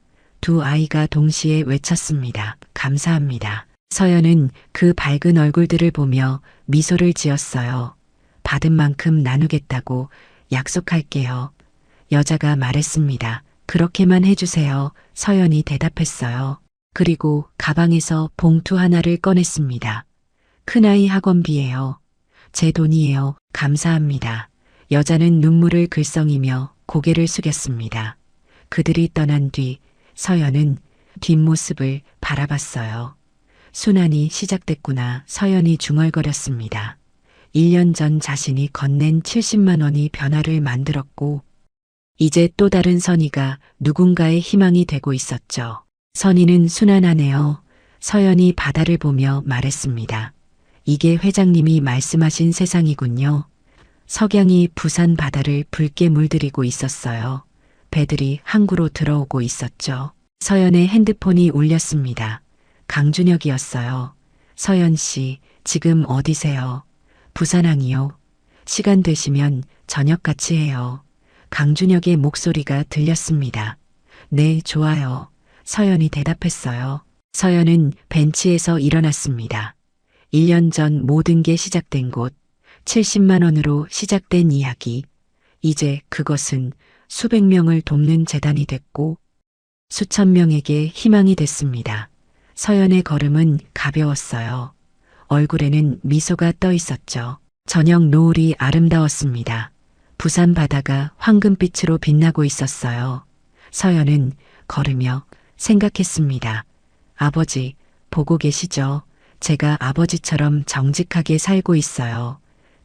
두 아이가 동시에 외쳤습니다. 감사합니다. 서연은 그 밝은 얼굴들을 보며 미소를 지었어요. 받은 만큼 나누겠다고 약속할게요. 여자가 말했습니다. 그렇게만 해주세요. 서연이 대답했어요. 그리고 가방에서 봉투 하나를 꺼냈습니다. 큰아이 학원비예요. 제 돈이에요. 감사합니다. 여자는 눈물을 글썽이며 고개를 숙였습니다. 그들이 떠난 뒤 서연은 뒷모습을 바라봤어요. 순환이 시작됐구나. 서연이 중얼거렸습니다. 1년 전 자신이 건넨 70만 원이 변화를 만들었고 이제 또 다른 선희가 누군가의 희망이 되고 있었죠. 선희는 순환하네요. 서연이 바다를 보며 말했습니다. 이게 회장님이 말씀하신 세상이군요. 석양이 부산 바다를 붉게 물들이고 있었어요. 배들이 항구로 들어오고 있었죠. 서연의 핸드폰이 울렸습니다. 강준혁이었어요. 서연 씨, 지금 어디세요? 부산항이요. 시간 되시면 저녁 같이 해요. 강준혁의 목소리가 들렸습니다. 네, 좋아요. 서연이 대답했어요. 서연은 벤치에서 일어났습니다. 1년 전 모든 게 시작된 곳, 70만 원으로 시작된 이야기. 이제 그것은 수백 명을 돕는 재단이 됐고 수천 명에게 희망이 됐습니다. 서연의 걸음은 가벼웠어요. 얼굴에는 미소가 떠 있었죠. 저녁 노을이 아름다웠습니다. 부산 바다가 황금빛으로 빛나고 있었어요. 서연은 걸으며 생각했습니다. 아버지, 보고 계시죠? 제가 아버지처럼 정직하게 살고 있어요.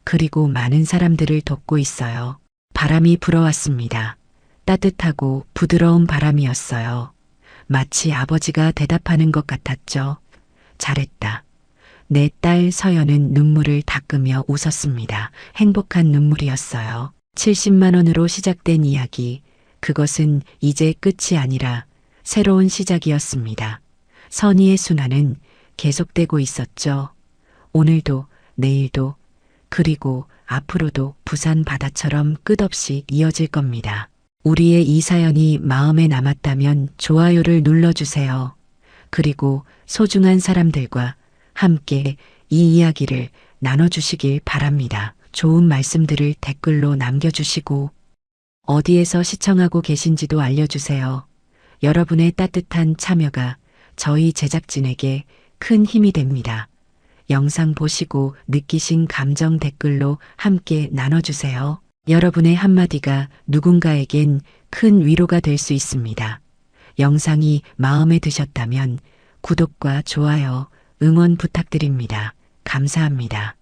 그리고 많은 사람들을 돕고 있어요. 바람이 불어왔습니다. 따뜻하고 부드러운 바람이었어요. 마치 아버지가 대답하는 것 같았죠. 잘했다. 내 딸 서연은 눈물을 닦으며 웃었습니다. 행복한 눈물이었어요. 70만 원으로 시작된 이야기, 그것은 이제 끝이 아니라 새로운 시작이었습니다. 선의의 순환은 계속되고 있었죠. 오늘도, 내일도, 그리고 앞으로도 부산 바다처럼 끝없이 이어질 겁니다. 우리의 이 사연이 마음에 남았다면 좋아요를 눌러주세요. 그리고 소중한 사람들과 함께 이 이야기를 나눠주시길 바랍니다. 좋은 말씀들을 댓글로 남겨주시고 어디에서 시청하고 계신지도 알려주세요. 여러분의 따뜻한 참여가 저희 제작진에게 큰 힘이 됩니다. 영상 보시고 느끼신 감정 댓글로 함께 나눠주세요. 여러분의 한마디가 누군가에겐 큰 위로가 될 수 있습니다. 영상이 마음에 드셨다면 구독과 좋아요, 응원 부탁드립니다. 감사합니다.